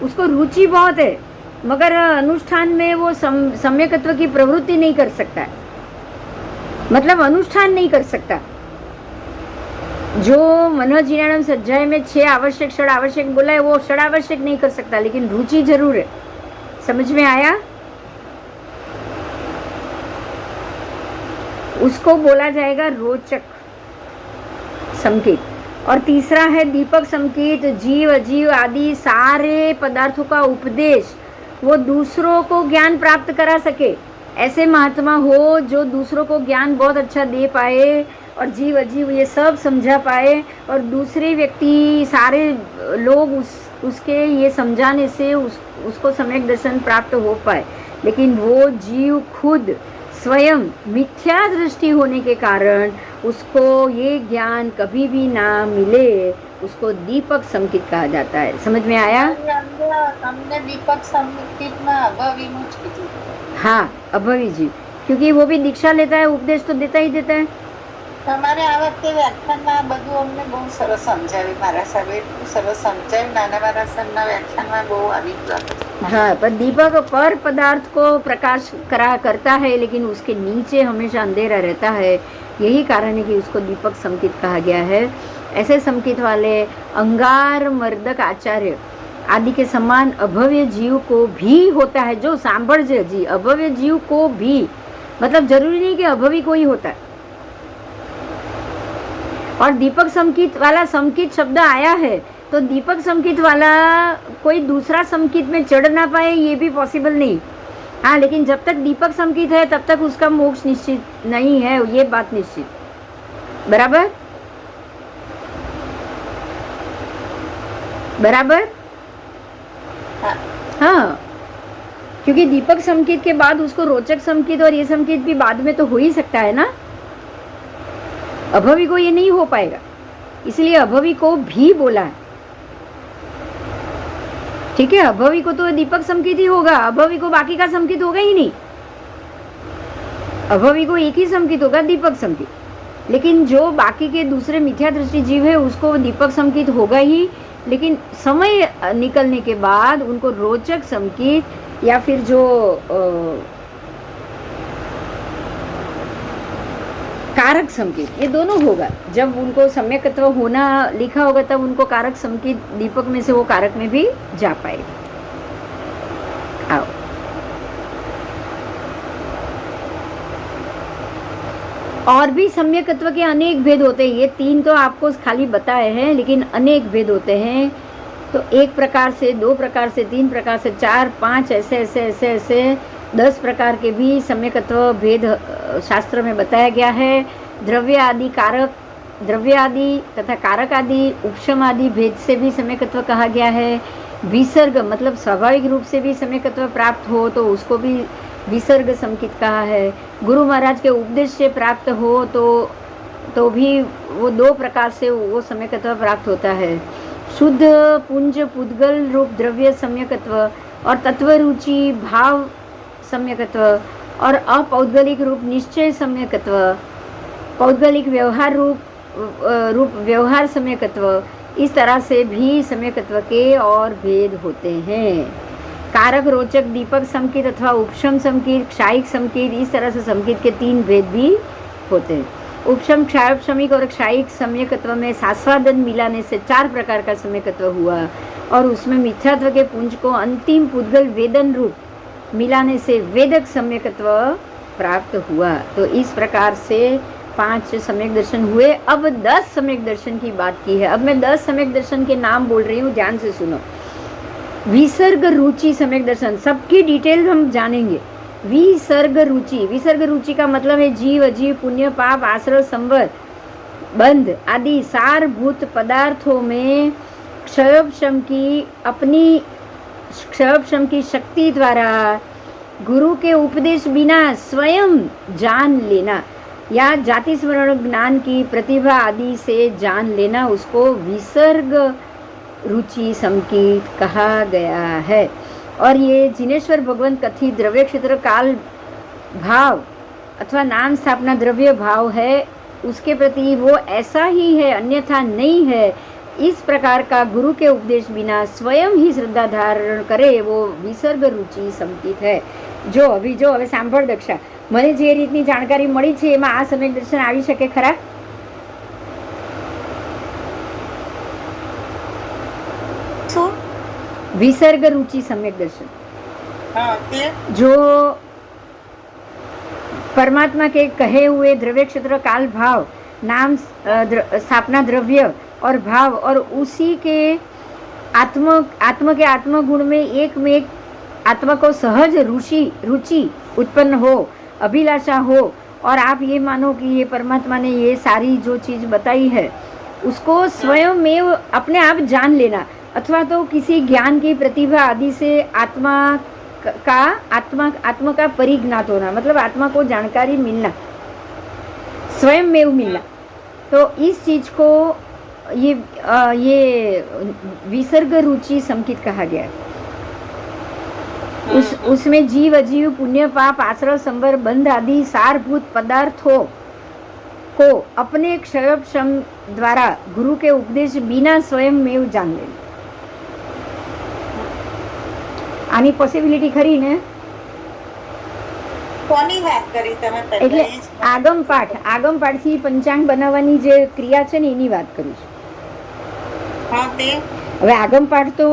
उसको रुचि बहुत है, मगर अनुष्ठान में वो सम्यकत्व की प्रवृत्ति नहीं कर सकता है, मतलब अनुष्ठान नहीं कर सकता। जो मनोजीर्णम सज्जाय में 6 आवश्यक षड आवश्यक बोला है, वो षड आवश्यक नहीं कर सकता, लेकिन रुचि जरूर है। समझ में आया? उसको बोला जाएगा रोचक संकेत। और तीसरा है दीपक संकेत। जीव अजीव आदि सारे पदार्थों का उपदेश वो दूसरों को ज्ञान प्राप्त करा सके, ऐसे महात्मा हो जो दूसरों को ज्ञान बहुत अच्छा दे पाए और जीव अजीव ये सब समझा पाए, और दूसरे व्यक्ति सारे लोग उसके ये समझाने से उसको सम्यक दर्शन प्राप्त हो पाए। लेकिन वो जीव खुद स्वयं मिथ्या दृष्टि होने के कारण उसको ये ज्ञान कभी भी ना मिले, उसको दीपक संकेत कहा जाता है। समझ में आया? हमने दीपक संकेत में अभवी નું જ કીધું। हाँ, अभवी जी, क्योंकि वो भी दीक्षा लेता है, उपदेश तो देता ही देता है। તમારે આ વખતે વ્યાખ્યાનમાં બધું અમને બહુ સરસ સમજાવ્યું, મારા સાહેબે એટલું સરસ સમજાવ્યું, નાના મારા સરના વ્યાખ્યાનમાં બહુ આવી ગયું। हाँ, पर दीपक पर पदार्थ को प्रकाश करता है, लेकिन उसके नीचे हमेशा अंधेरा रहता है। यही कारण है कि उसको दीपक संकेत कहा गया है। ऐसे संकेत वाले अंगार मर्दक आचार्य आदि के समान अभव्य जीव को भी होता है। जो सांभळजे जी, अभव्य जीव को भी, मतलब जरूरी नहीं कि अभवी को ही होता है। और दीपक संकेत वाला संकेत शब्द आया है तो दीपक संकेत वाला कोई दूसरा संकेत में चढ़ ना पाए ये भी पॉसिबल नहीं। हाँ, लेकिन जब तक दीपक संकित है तब तक उसका मोक्ष निश्चित नहीं है, ये बात निश्चित, बराबर बराबर। हाँ, क्योंकि दीपक संकेत के बाद उसको रोचक संकेत और ये संकेत भी बाद में तो हो ही सकता है ना। अभवी को ये नहीं हो पाएगा, इसलिए अभवी को भी बोला है, ठीक है। अभवी को तो दीपक संकेत ही होगा, अभवी को बाकी का संकेत होगा ही नहीं, अभवी को एक ही संकेत होगा, दीपक संकेत। लेकिन जो बाकी के दूसरे मिथ्या दृष्टि जीव है उसको दीपक संकेत होगा ही, लेकिन समय निकलने के बाद उनको रोचक संकेत या फिर जो कारक संकेत, ये दोनों होगा। जब उनको सम्यकत्व होना लिखा होगा तब उनको कारक संकेत दीपक में से वो कारक में भी जा पाएगा। आओ, और भी सम्यकत्व के अनेक भेद होते हैं, ये 3 तो आपको खाली बताए हैं, लेकिन अनेक भेद होते हैं। तो 1 प्रकार से, 2 प्रकार से, 3 प्रकार से, 4, 5 ऐसे ऐसे ऐसे ऐसे 10 प्रकार के भी सम्यकत्व भेद शास्त्र में बताया गया है। द्रव्य आदि कारक, द्रव्य आदि तथा कारक आदि उपशम आदि भेद से भी सम्यकत्व कहा गया है। विसर्ग मतलब स्वाभाविक रूप से भी सम्यकत्व प्राप्त हो तो उसको भी विसर्ग संकित कहा है। गुरु महाराज के उपदेश से प्राप्त हो तो भी वो 2 प्रकार से वो सम्यकत्व प्राप्त होता है। शुद्ध पुंज पुद्गल रूप द्रव्य सम्यकत्व और तत्व रुचि भाव सम्यकत्व और अपौद्गलिक रूप निश्चय सम्यकत्व, पौद्गलिक व्यवहार रूप व्यवहार सम्यकत्व, इस तरह से भी सम्यकत्व के और भेद होते हैं। कारक रोचक दीपक संकेत अथवा उपशम संकेत, क्षायिक संकेत, इस तरह से संकेत के 3 भेद भी होते हैं। उपशम क्षायोपशमिक और क्षायिक सम्यकत्व में सास्वादन मिलाने से 4 प्रकार का सम्यकत्व हुआ और उसमें मिथ्यात्व के पुंज को अंतिम पुद्गल वेदन रूप मिलाने से वेदक सम्यकत्व प्राप्त हुआ। तो इस प्रकार से 5 सम्यक दर्शन हुए। अब 10 सम्यक दर्शन की बात की है। अब मैं 10 सम्यक दर्शन के नाम बोल रही हूँ, ध्यान से सुनो। विसर्ग रुचि सम्यक दर्शन, सबकी डिटेल हम जानेंगे। विसर्ग रुचि, विसर्ग रुचि का मतलब है जीव अजीव पुण्य पाप आश्रय संवर बंध आदि सारभूत पदार्थों में क्षयोपशम की अपनी क्षयोपशम की शक्ति द्वारा गुरु के उपदेश बिना स्वयं जान लेना या जाति स्मरण ज्ञान की प्रतिभा आदि से जान लेना, उसको विसर्ग रुचि संकेत कहा गया है। और ये जिनेश्वर भगवंत कथित द्रव्य क्षेत्र काल भाव अथवा नाम स्थापना द्रव्य भाव है, उसके प्रति वो ऐसा ही है अन्यथा नहीं है, इस प्रकार का गुरु के उपदेश बिना स्वयं ही श्रद्धा धारण करे वो विसर्ग रुचि संकेत है। जो હવે સાંભળ દક્ષા, મને જે રીતની જાણકારી મળી છે એમાં આ સમ્યક દર્શન આવી શકે ખરા? विसर्ग रुचि सम्यक दर्शन जो परमात्मा के कहे हुए द्रव्य क्षेत्र काल भाव नाम स्थापना द्रव्य और भाव और उसी के आत्म के आत्मगुण में एक आत्मा को सहज रुचि उत्पन्न हो, अभिलाषा हो, और आप ये मानो कि ये परमात्मा ने ये सारी जो चीज़ बताई है उसको स्वयं में अपने आप जान लेना, अथवा तो किसी ज्ञान की प्रतिभा आदि से आत्मा का परिज्ञात होना, मतलब आत्मा को जानकारी मिलना, स्वयं में मिलना। तो इस चीज को ये विसर्ग रुचि संकित कहा गया है। उसमें जीव अजीव पुण्य पाप आश्रय संवर बंध आदि सारभूत पदार्थों को अपने क्षयोपशम द्वारा गुरु के उपदेश बिना स्वयं में जान लेना। આની પોસિબિલિટી ખરી ને? કોની વાત કરી તમે? એટલે આગમ પાઠથી પંચાંગ બનાવવાની જે ક્રિયા છે ને એની વાત કરું છું. હા તે હવે આગમ પાઠ તો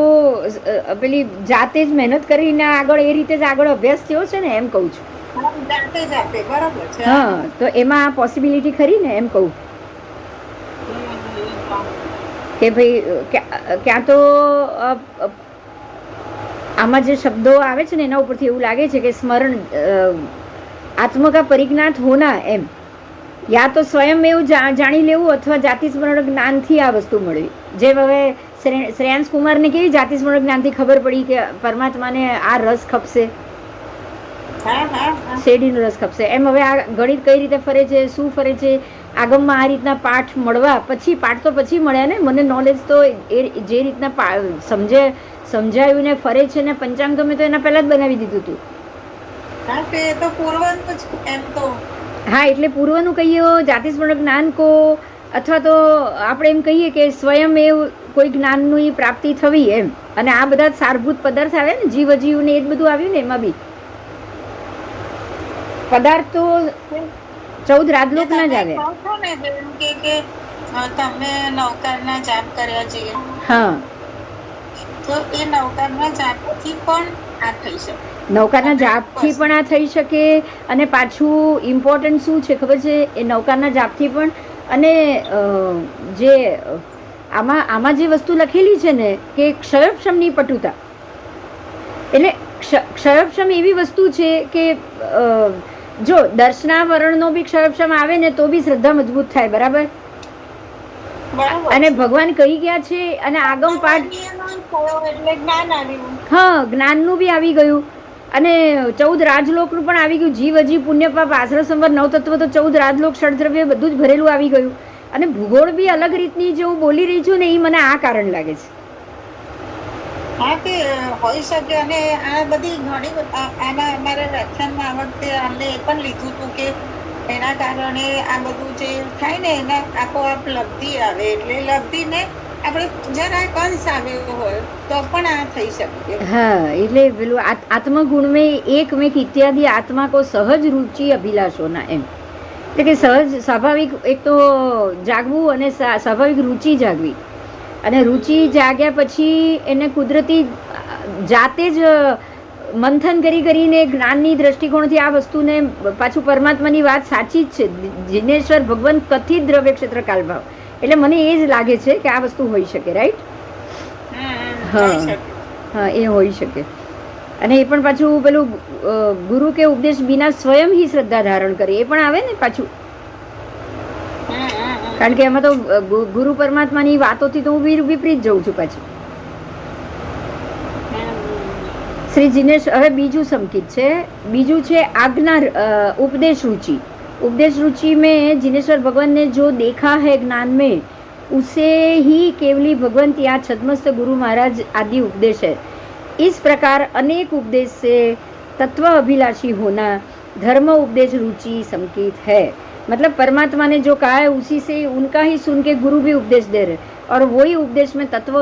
પેલી જાતે જ મહેનત કરીને આગળ એ રીતે જ આગળ અભ્યાસ થયો છે ને, એમ કહું છું. જાતે બરાબર છે. હા, તો એમાં આ પોસિબિલિટી ખરી ને, એમ કહું કે ભાઈ ક્યાં તો આમાં જે શબ્દો આવે છે ને એના ઉપરથી એવું લાગે છે કે સ્મરણ આત્મ કા પરિજ્ઞાત હોના એમ, યા તો સ્વયં એવું જાણી લેવું અથવા જાતિ સ્મરણ જ્ઞાનથી આ વસ્તુ મળવી. જેમ હવે શ્રેયાંશ કુમારને કેવી જાતિ સ્મરણ જ્ઞાનથી ખબર પડી કે પરમાત્માને આ રસ ખપશે, શેરડીનો રસ ખપશે, એમ હવે આ ગણિત કઈ રીતે ફરે છે, શું ફરે છે, આગમમાં આ રીતના પાઠ મળવા પછી પાઠ તો પછી મળ્યા ને, મને નોલેજ તો એ જે રીતના સમજાયું ને ફરે છે ને પંચાંગ તો મેં તો એના પહેલા જ બનાવી દીધું હતું. હા, એટલે પૂર્વનું કહીએ જાતિ સ્મરણ જ્ઞાન કો, અથવા તો આપણે એમ કહીએ કે સ્વયં એ કોઈ જ્ઞાનની પ્રાપ્તિ થવી એમ. અને આ બધા સારભૂત પદાર્થ આવે ને, જીવ અજીવ ને એ જ બધું આવ્યું ને એમાં બી પદાર્થ તો 14 રાજલોક ના જ આવે. તમે નવકારના જાપ કર્યા છે, હા, તો એ નવકારના જાપથી પણ આ થઈ શકે. નૌકાના જાપથી પણ આ થઈ શકે. અને પાછું ઇમ્પોર્ટન્ટ શું છે ખબર છે, એ નૌકાના જાપથી પણ. અને જે આમાં જે વસ્તુ લખેલી છે ને કે ક્ષયક્ષમની પટુતા, એટલે ક્ષયક્ષમ એવી વસ્તુ છે કે જો દર્શનાવરણનો બી ક્ષયક્ષમ આવે ને તો બી શ્રદ્ધા મજબૂત થાય. બરાબર. અને ભગવાન કહી ગયા છે, અને આગમ પાઠ એટલે જ્ઞાન આવ્યું. હા, જ્ઞાનનું બી આવી ગયું અને 14 રાજલોકનું પણ આવી ગયું. જીવ અજીવ પુણ્ય પાપ આશ્રય સંવર નવ તત્વ તો 14 રાજલોક ષડદ્રવ્ય બધું જ ભરેલું આવી ગયું. અને ભૂગોળ બી અલગ રીતની જે હું બોલી રહી છું ને એ મને આ કારણ લાગે છે. હા, તે હોઈ શકે. અને આ બધી ઘણી આમાં અમારા વ્યાખ્યાનમાં આ વખતે અમને એ પણ લીધું હતું કે એના કારણે આ બધું જે થાય ને એના આપોઆપ લબ્ધિ આવે. એટલે લબ્ધિને આપણે જરા કંસ આવ્યો હોય તો પણ આ થઈ શકે. હા, એટલે પેલું આત્મગુણ મેં એક મેં ઇત્યાદિ આત્મા કો સહજ રૂચિ અભિલાષોના એમ, એટલે કે સહજ સ્વાભાવિક એક તો જાગવું અને સ્વાભાવિક રુચિ જાગવી. અને રુચિ જાગ્યા પછી એને કુદરતી જાતે જ મંથન કરીને જ્ઞાનની દ્રષ્ટિકોણથી આ વસ્તુને પાછું પરમાત્માની વાત સાચી જ છે. જિનેશ્વર ભગવાન કથિત દ્રવ્ય ક્ષેત્ર કાલભાવ, એટલે મને એ જ લાગે છે કે આ વસ્તુ હોઈ શકે. રાઈટ? હા, હા, એ હોઈ શકે. અને એ પણ પાછું પેલું ગુરુ કે ઉપદેશ બિના સ્વયં ही શ્રદ્ધા ધારણ કરે, એ પણ આવે ને પાછું. કારણ કે એમાં તો ગુરુ પરમાત્માની વાતોથી તો હું વિપરીત જઉં છું પાછી. શ્રી જીનેશ હવે બીજું સંકિત છે. બીજું છે આજ્ञा उपदेश रुचि. उपदेश रुचि में जिनेश्वर भगवान ने जो देखा है ज्ञान में उसे ही केवली भगवंत या छद्मस्त गुरु महाराज आदि उपदेश है. इस प्रकार अनेक उपदेश से तत्व अभिलाषी होना धर्म उपदेश रुचि संकेत है. मतलब परमात्मा ने जो कहा है उसी से उनका ही सुन के गुरु भी उपदेश दे रहे, और वही उपदेश में तत्व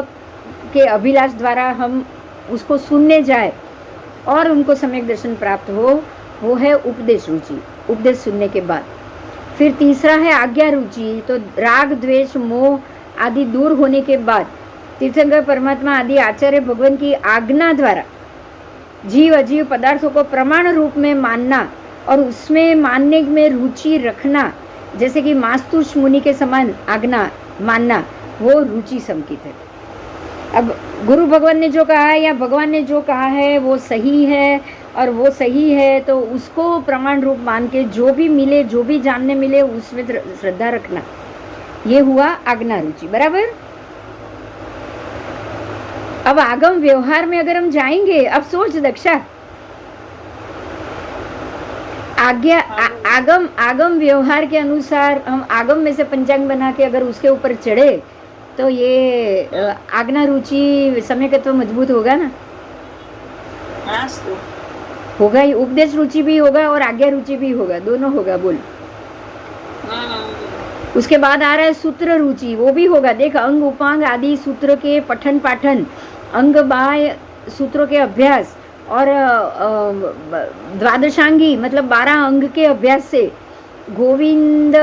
के अभिलाष द्वारा हम उसको सुनने जाए और उनको सम्यक दर्शन प्राप्त हो, वो है उपदेश रुचि. उपदेश सुनने के बाद फिर तीसरा है आज्ञा रुचि. तो राग द्वेष मोह आदि दूर होने के बाद तीर्थंकर परमात्मा आदि आचार्य भगवान की आज्ञा द्वारा जीव अजीव पदार्थों को प्रमाण रूप में मानना और उसमें मानने में रुचि रखना, जैसे कि मास्तुष मुनि के समान आज्ञा मानना, वो रुचि संकित है. अब गुरु भगवान ने जो कहा है या भगवान ने जो कहा है वो सही है, और वो सही है तो उसको प्रमाण रूप मान के जो भी मिले, जो भी जानने मिले उसमें श्रद्धा रखना, ये हुआ आज्ञा रुचि. बराबर. अब आगम व्यवहार में अगर हम जाएंगे, अब सोच दक्षा, आगम व्यवहार के अनुसार हम आगम में से पंचांग बना के अगर उसके ऊपर चढ़े तो ये आज्ञा रुचि सम्यकत्व मजबूत होगा ना. होगा ही. उपदेश रुचि भी होगा और आज्ञा रुचि भी होगा, दोनों होगा. बोल. उसके बाद आ रहा है सूत्र रुचि, वो भी होगा. देख, अंग उपांग आदि सूत्र के पठन पाठन, अंग बाह्य सूत्रों के अभ्यास और द्वादशांगी मतलब 12 अंग के अभ्यास से गोविंद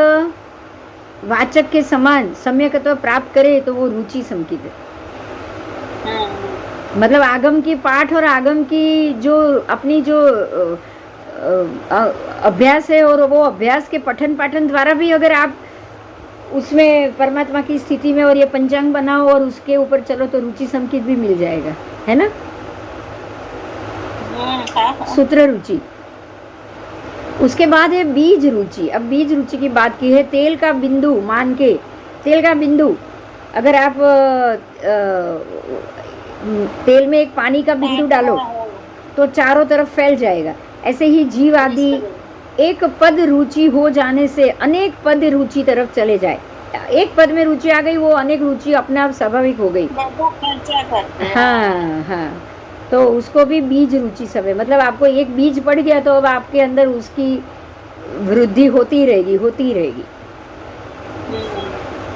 वाचक के समान सम्यकत्व प्राप्त करे तो वो रुचि संकित है. मतलब आगम की पाठ और आगम की जो अपनी जो अभ्यास है, और वो अभ्यास के पठन पाठन द्वारा भी अगर आप उसमें परमात्मा की स्थिति में और ये पंचांग बनाओ और उसके ऊपर चलो तो रुचि संकित भी मिल जाएगा, है ना. हाँ। सूत्र रुचि। उसके बाद है बीज रुचि। अब बीज रुचि की बात की है, तेल का बिंदु मान के, तेल का बिंदु अगर आप तेल में एक पानी का बिंदु डालो तो चारों तरफ फैल जाएगा। ऐसे ही जीव आदि एक पद रुचि हो जाने से अनेक पद रुचि तरफ चले जाए। एक पद में रुचि आ गई, वो अनेक रुचि अपने आप स्वाभाविक हो गई। हाँ हाँ, तो उसको भी बीज रुचि समय, मतलब आपको एक बीज पड़ गया तो अब आपके अंदर उसकी वृद्धि होती रहेगी, होती रहेगी।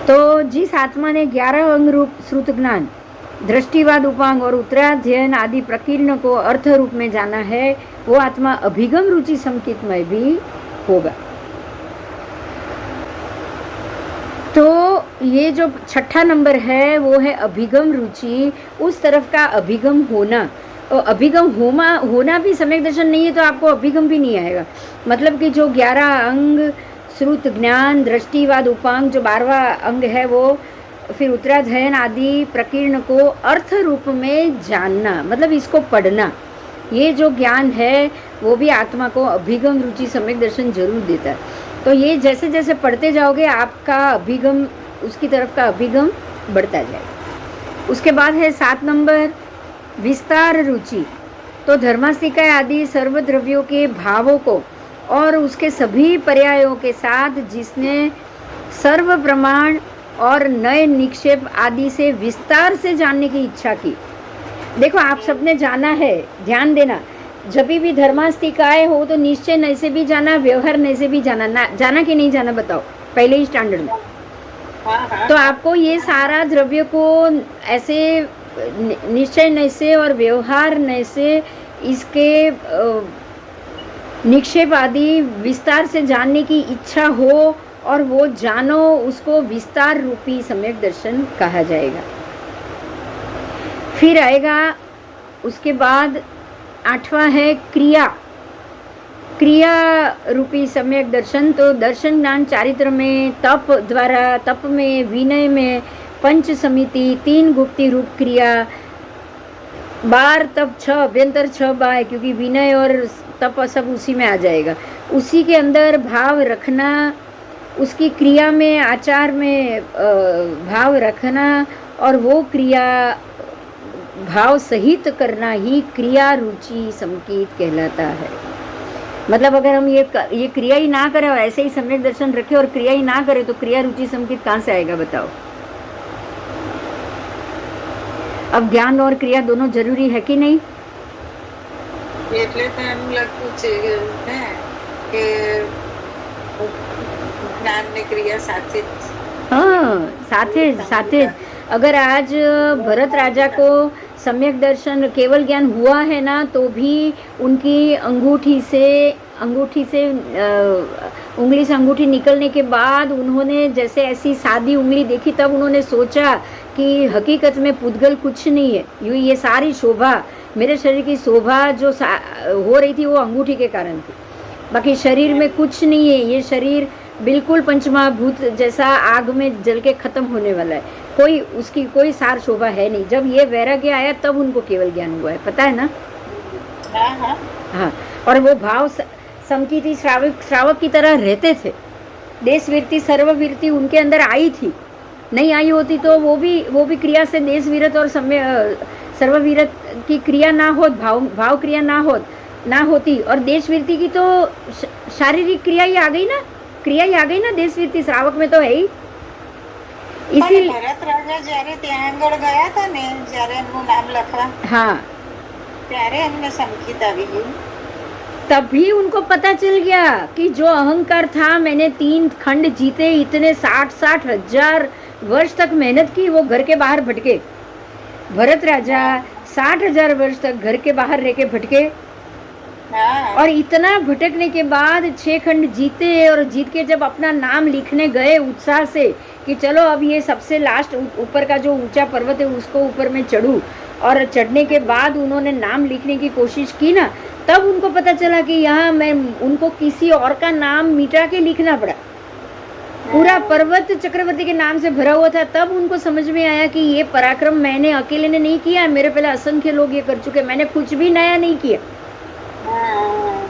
तो जिस आत्मा ने 11 अंग रूप श्रुत ज्ञान, दृष्टिवाद उपांग और उत्तराध्ययन आदि प्रकीर्ण को अर्थ रूप में जाना है, वो आत्मा अभिगम रुचि संकितमय भी होगा। तो ये जो छठा नंबर है वो है अभिगम रुचि, उस तरफ का अभिगम होना। और अभिगम होना भी सम्यक दर्शन नहीं है तो आपको अभिगम भी नहीं आएगा। मतलब कि जो 11 अंग श्रुत ज्ञान दृष्टिवाद उपांग जो 12वां अंग है, वो फिर उत्तराध्ययन आदि प्रकीर्ण को अर्थ रूप में जानना, मतलब इसको पढ़ना, ये जो ज्ञान है वो भी आत्मा को अभिगम रुचि सम्यक दर्शन जरूर देता है। तो ये जैसे जैसे पढ़ते जाओगे आपका अभिगम, उसकी तरफ का अभिगम बढ़ता जाएगा। उसके बाद है 7 नंबर विस्तार रुचि। तो धर्मास्तिका आदि सर्वद्रव्यों के भावों को और उसके सभी पर्यायों के साथ जिसने सर्व प्रमाण और नए निक्षेप आदि से विस्तार से जानने की इच्छा की। देखो आप सबने जाना है, ध्यान देना, जब भी धर्मास्तिकाएं हो तो निश्चय नय से भी जाना, व्यवहार नय से भी जाना, ना जाना कि नहीं जाना बताओ पहले ही स्टैंडर्ड में। तो आपको ये सारा द्रव्य को ऐसे निश्चय नय से और व्यवहार नय से इसके निक्षेप आदि विस्तार से जानने की इच्छा हो और वो जानो, उसको विस्तार रूपी सम्यक दर्शन कहा जाएगा। फिर आएगा उसके बाद 8वां है क्रिया, क्रिया रूपी सम्यक दर्शन। तो दर्शन ज्ञान चारित्र में, तप द्वारा, तप में, विनय में, पंच समिति, 3 गुप्ती रूप क्रिया, 12 तप 6 अभ्यंतर 6 बाह्य, क्योंकि विनय और तप सब उसी में आ जाएगा। उसी के अंदर भाव रखना, उसकी क्रिया में, आचार में भाव रखना और वो क्रिया भाव सहित करना ही क्रिया रुचि संकेत कहलाता है। मतलब अगर हम ये क्रिया ही ना करें और ऐसे ही सम्यक दर्शन रखें और क्रिया ही ना करें तो क्रिया रुचि संकेत कहाँ से आएगा बताओ। अब ज्ञान और क्रिया दोनों जरूरी है कि नहीं? એટલે તો એમ લખવું છે કે જ્ઞાન ને ક્રિયા સાથે हाँ, साथे अगर आज भरत राजा को सम्यक दर्शन केवल ज्ञान हुआ है ना तो भी उनकी अंगूठी से उंगली से अंगूठी निकलने के बाद उन्होंने जैसे ऐसी सादी उंगली देखी तब उन्होंने सोचा कि हकीकत में पुद्गल कुछ नहीं है, ये सारी शोभा, मेरे शरीर की शोभा जो हो रही थी वो अंगूठी के कारण थी, बाकी शरीर में कुछ नहीं है, ये शरीर बिल्कुल पंचमहाभूत जैसा आग में जल के खत्म होने वाला है, कोई उसकी कोई सार शोभा है नहीं। जब ये वैराग्य आया तब उनको केवल ज्ञान हुआ है, पता है ना? हाँ, और वो भाव संकीर्ति श्रावक की तरह रहते थे। देशवीरति सर्ववीरति उनके अंदर आई थी, नहीं आई होती तो वो भी क्रिया से देशवीरत और सर्ववीरत की क्रिया ना हो, भाव क्रिया ना होती, और देशवीरति की तो शारीरिक क्रिया ही आ गई ना, क्रिया ही आ गई ना देशवीरति श्रावक में तो है ही। इसी ભરત રાજા જ્યારે ત્યાં આગળ ગયા હતા ને, જ્યારે એમનું નામ લખવા, हाँ, ત્યારે એમને સંકેત આવી ગયું। तभी उनको पता चल गया कि जो अहंकार था, मैंने 3 खंड जीते, इतने 60 हजार वर्ष तक मेहनत की, वो घर के बाहर भटके। भरत राजा 60,000 वर्ष तक घर के बाहर रह के भटके, और इतना भटकने के बाद 6 खंड जीते, और जीत के जब अपना नाम लिखने गए उत्साह से कि चलो अब ये सबसे लास्ट ऊपर का जो ऊंचा पर्वत है उसको ऊपर में चढ़ूं, और चढ़ने के बाद उन्होंने नाम लिखने की कोशिश की ना, तब उनको पता चला कि यहाँ मैं उनको किसी और का नाम मिटा के लिखना पड़ा। पूरा पर्वत चक्रवर्ती के नाम से भरा हुआ था, तब उनको समझ में आया कि ये पराक्रम मैंने अकेले ने नहीं किया, मेरे पहले असंख्य लोग ये कर चुके, मैंने कुछ भी नया नहीं किया। हाँ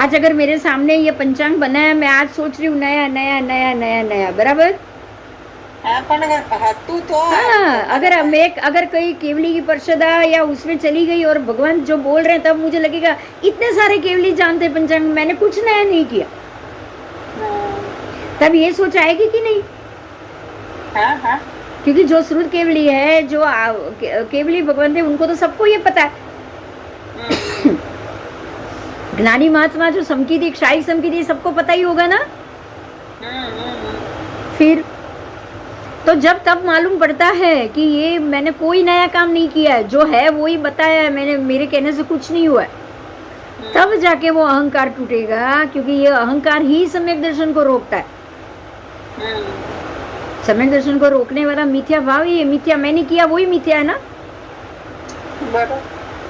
आज अगर मेरे सामने ये पंचांग बना है, मैं आज सोच रही हूँ नया नया नया नया नया, बराबर। हाँ, पण હતું તો हाँ, अगर कहीं केवली की परिषदा या उसमें चली गई और भगवान जो बोल रहे हैं, तब मुझे लगेगा इतने सारे केवली जानते हैं पंचांग, मैंने कुछ नया नहीं किया। तब ये सोच आएगी कि नहीं? हाँ हाँ क्योंकि जो श्रुत केवली है, जो केवली भगवान थे, उनको तो सबको ये पता है। ज्ञानी महात्मा जो समकी शाही समकी सबको पता ही होगा ना। फिर तो जब तब मालूम पड़ता है कि ये मैंने कोई नया काम नहीं किया है, जो है वो ही बताया है मैंने, मेरे कहने से कुछ नहीं हुआ है। तब जाके वो अहंकार टूटेगा, क्योंकि ये अहंकार ही सम्यक दर्शन को रोकता है। सम्यक दर्शन को रोकने वाला मिथ्या भाव ही है। मिथ्या मैंने किया वही मिथ्या है ना।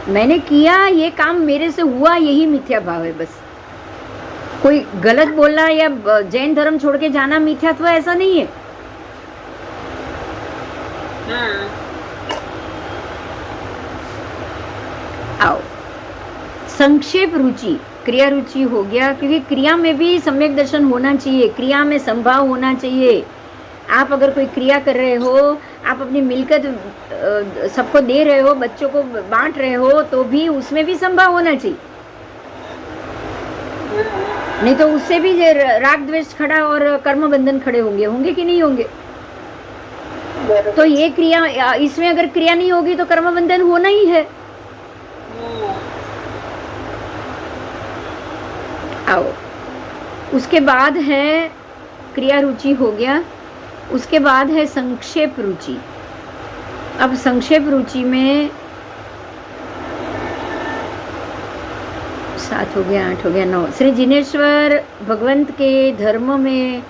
मैंने किया, ये काम मेरे से हुआ, यही मिथ्या भाव है बस। कोई गलत बोलना या जैन धर्म छोड़ के जाना मिथ्यात्व ऐसा नहीं है। आओ, संक्षेप रुचि, क्रिया रुचि हो गया, क्योंकि क्रिया में भी सम्यक दर्शन होना चाहिए, क्रिया में संभाव होना चाहिए। आप अगर कोई क्रिया कर रहे हो, आप अपनी मिलकत सबको दे रहे हो, बच्चों को बांट रहे हो, तो भी उसमें भी संभाव होना चाहिए। नहीं तो उससे भी राग द्वेष खड़ा और कर्म बंधन खड़े होंगे कि नहीं होंगे? तो ये क्रिया, इसमें अगर क्रिया नहीं होगी तो कर्म बंधन होना ही है। आओ, उसके बाद है क्रिया रुचि हो गया, उसके बाद है संक्षेप रुचि। अब संक्षेप रुचि में 7 हो गया, 8 हो गया, 9। श्री जिनेश्वर भगवंत के धर्म में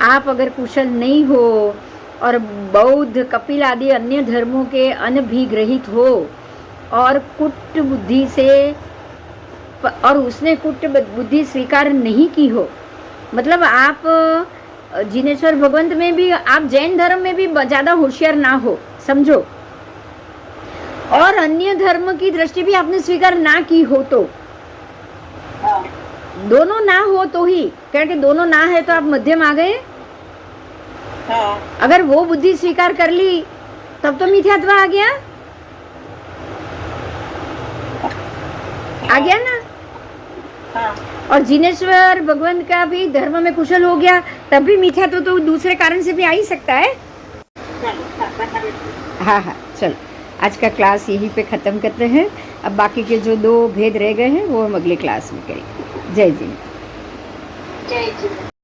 आप अगर कुशल नहीं हो और बौद्ध कपिल आदि अन्य धर्मों के अनभिग्रहित हो और कुट बुद्धि से, और उसने कुट बुद्धि स्वीकार नहीं की हो, मतलब आप जिनेश्वर भगवंत में भी, आप जैन धर्म में भी ज़्यादा होशियार ना हो, समझो, और अन्य धर्म की दृष्टि भी आपने स्वीकार ना की हो, तो दोनों ना हो तो ही, क्योंकि दोनों ना है तो आप मध्यम आ गए। अगर वो बुद्धि स्वीकार कर ली तब तो मिथ्यात्व आ गया ना। और जिनेश्वर भगवंत का भी धर्म में कुशल हो गया, तब भी मिथ्यात्व तो दूसरे कारण से भी आ ही सकता है। हाँ, चलो आज का क्लास यहीं पे ख़त्म करते हैं। अब बाकी के जो 2 भेद रह गए हैं वो हम अगले क्लास में करेंगे। जय जी।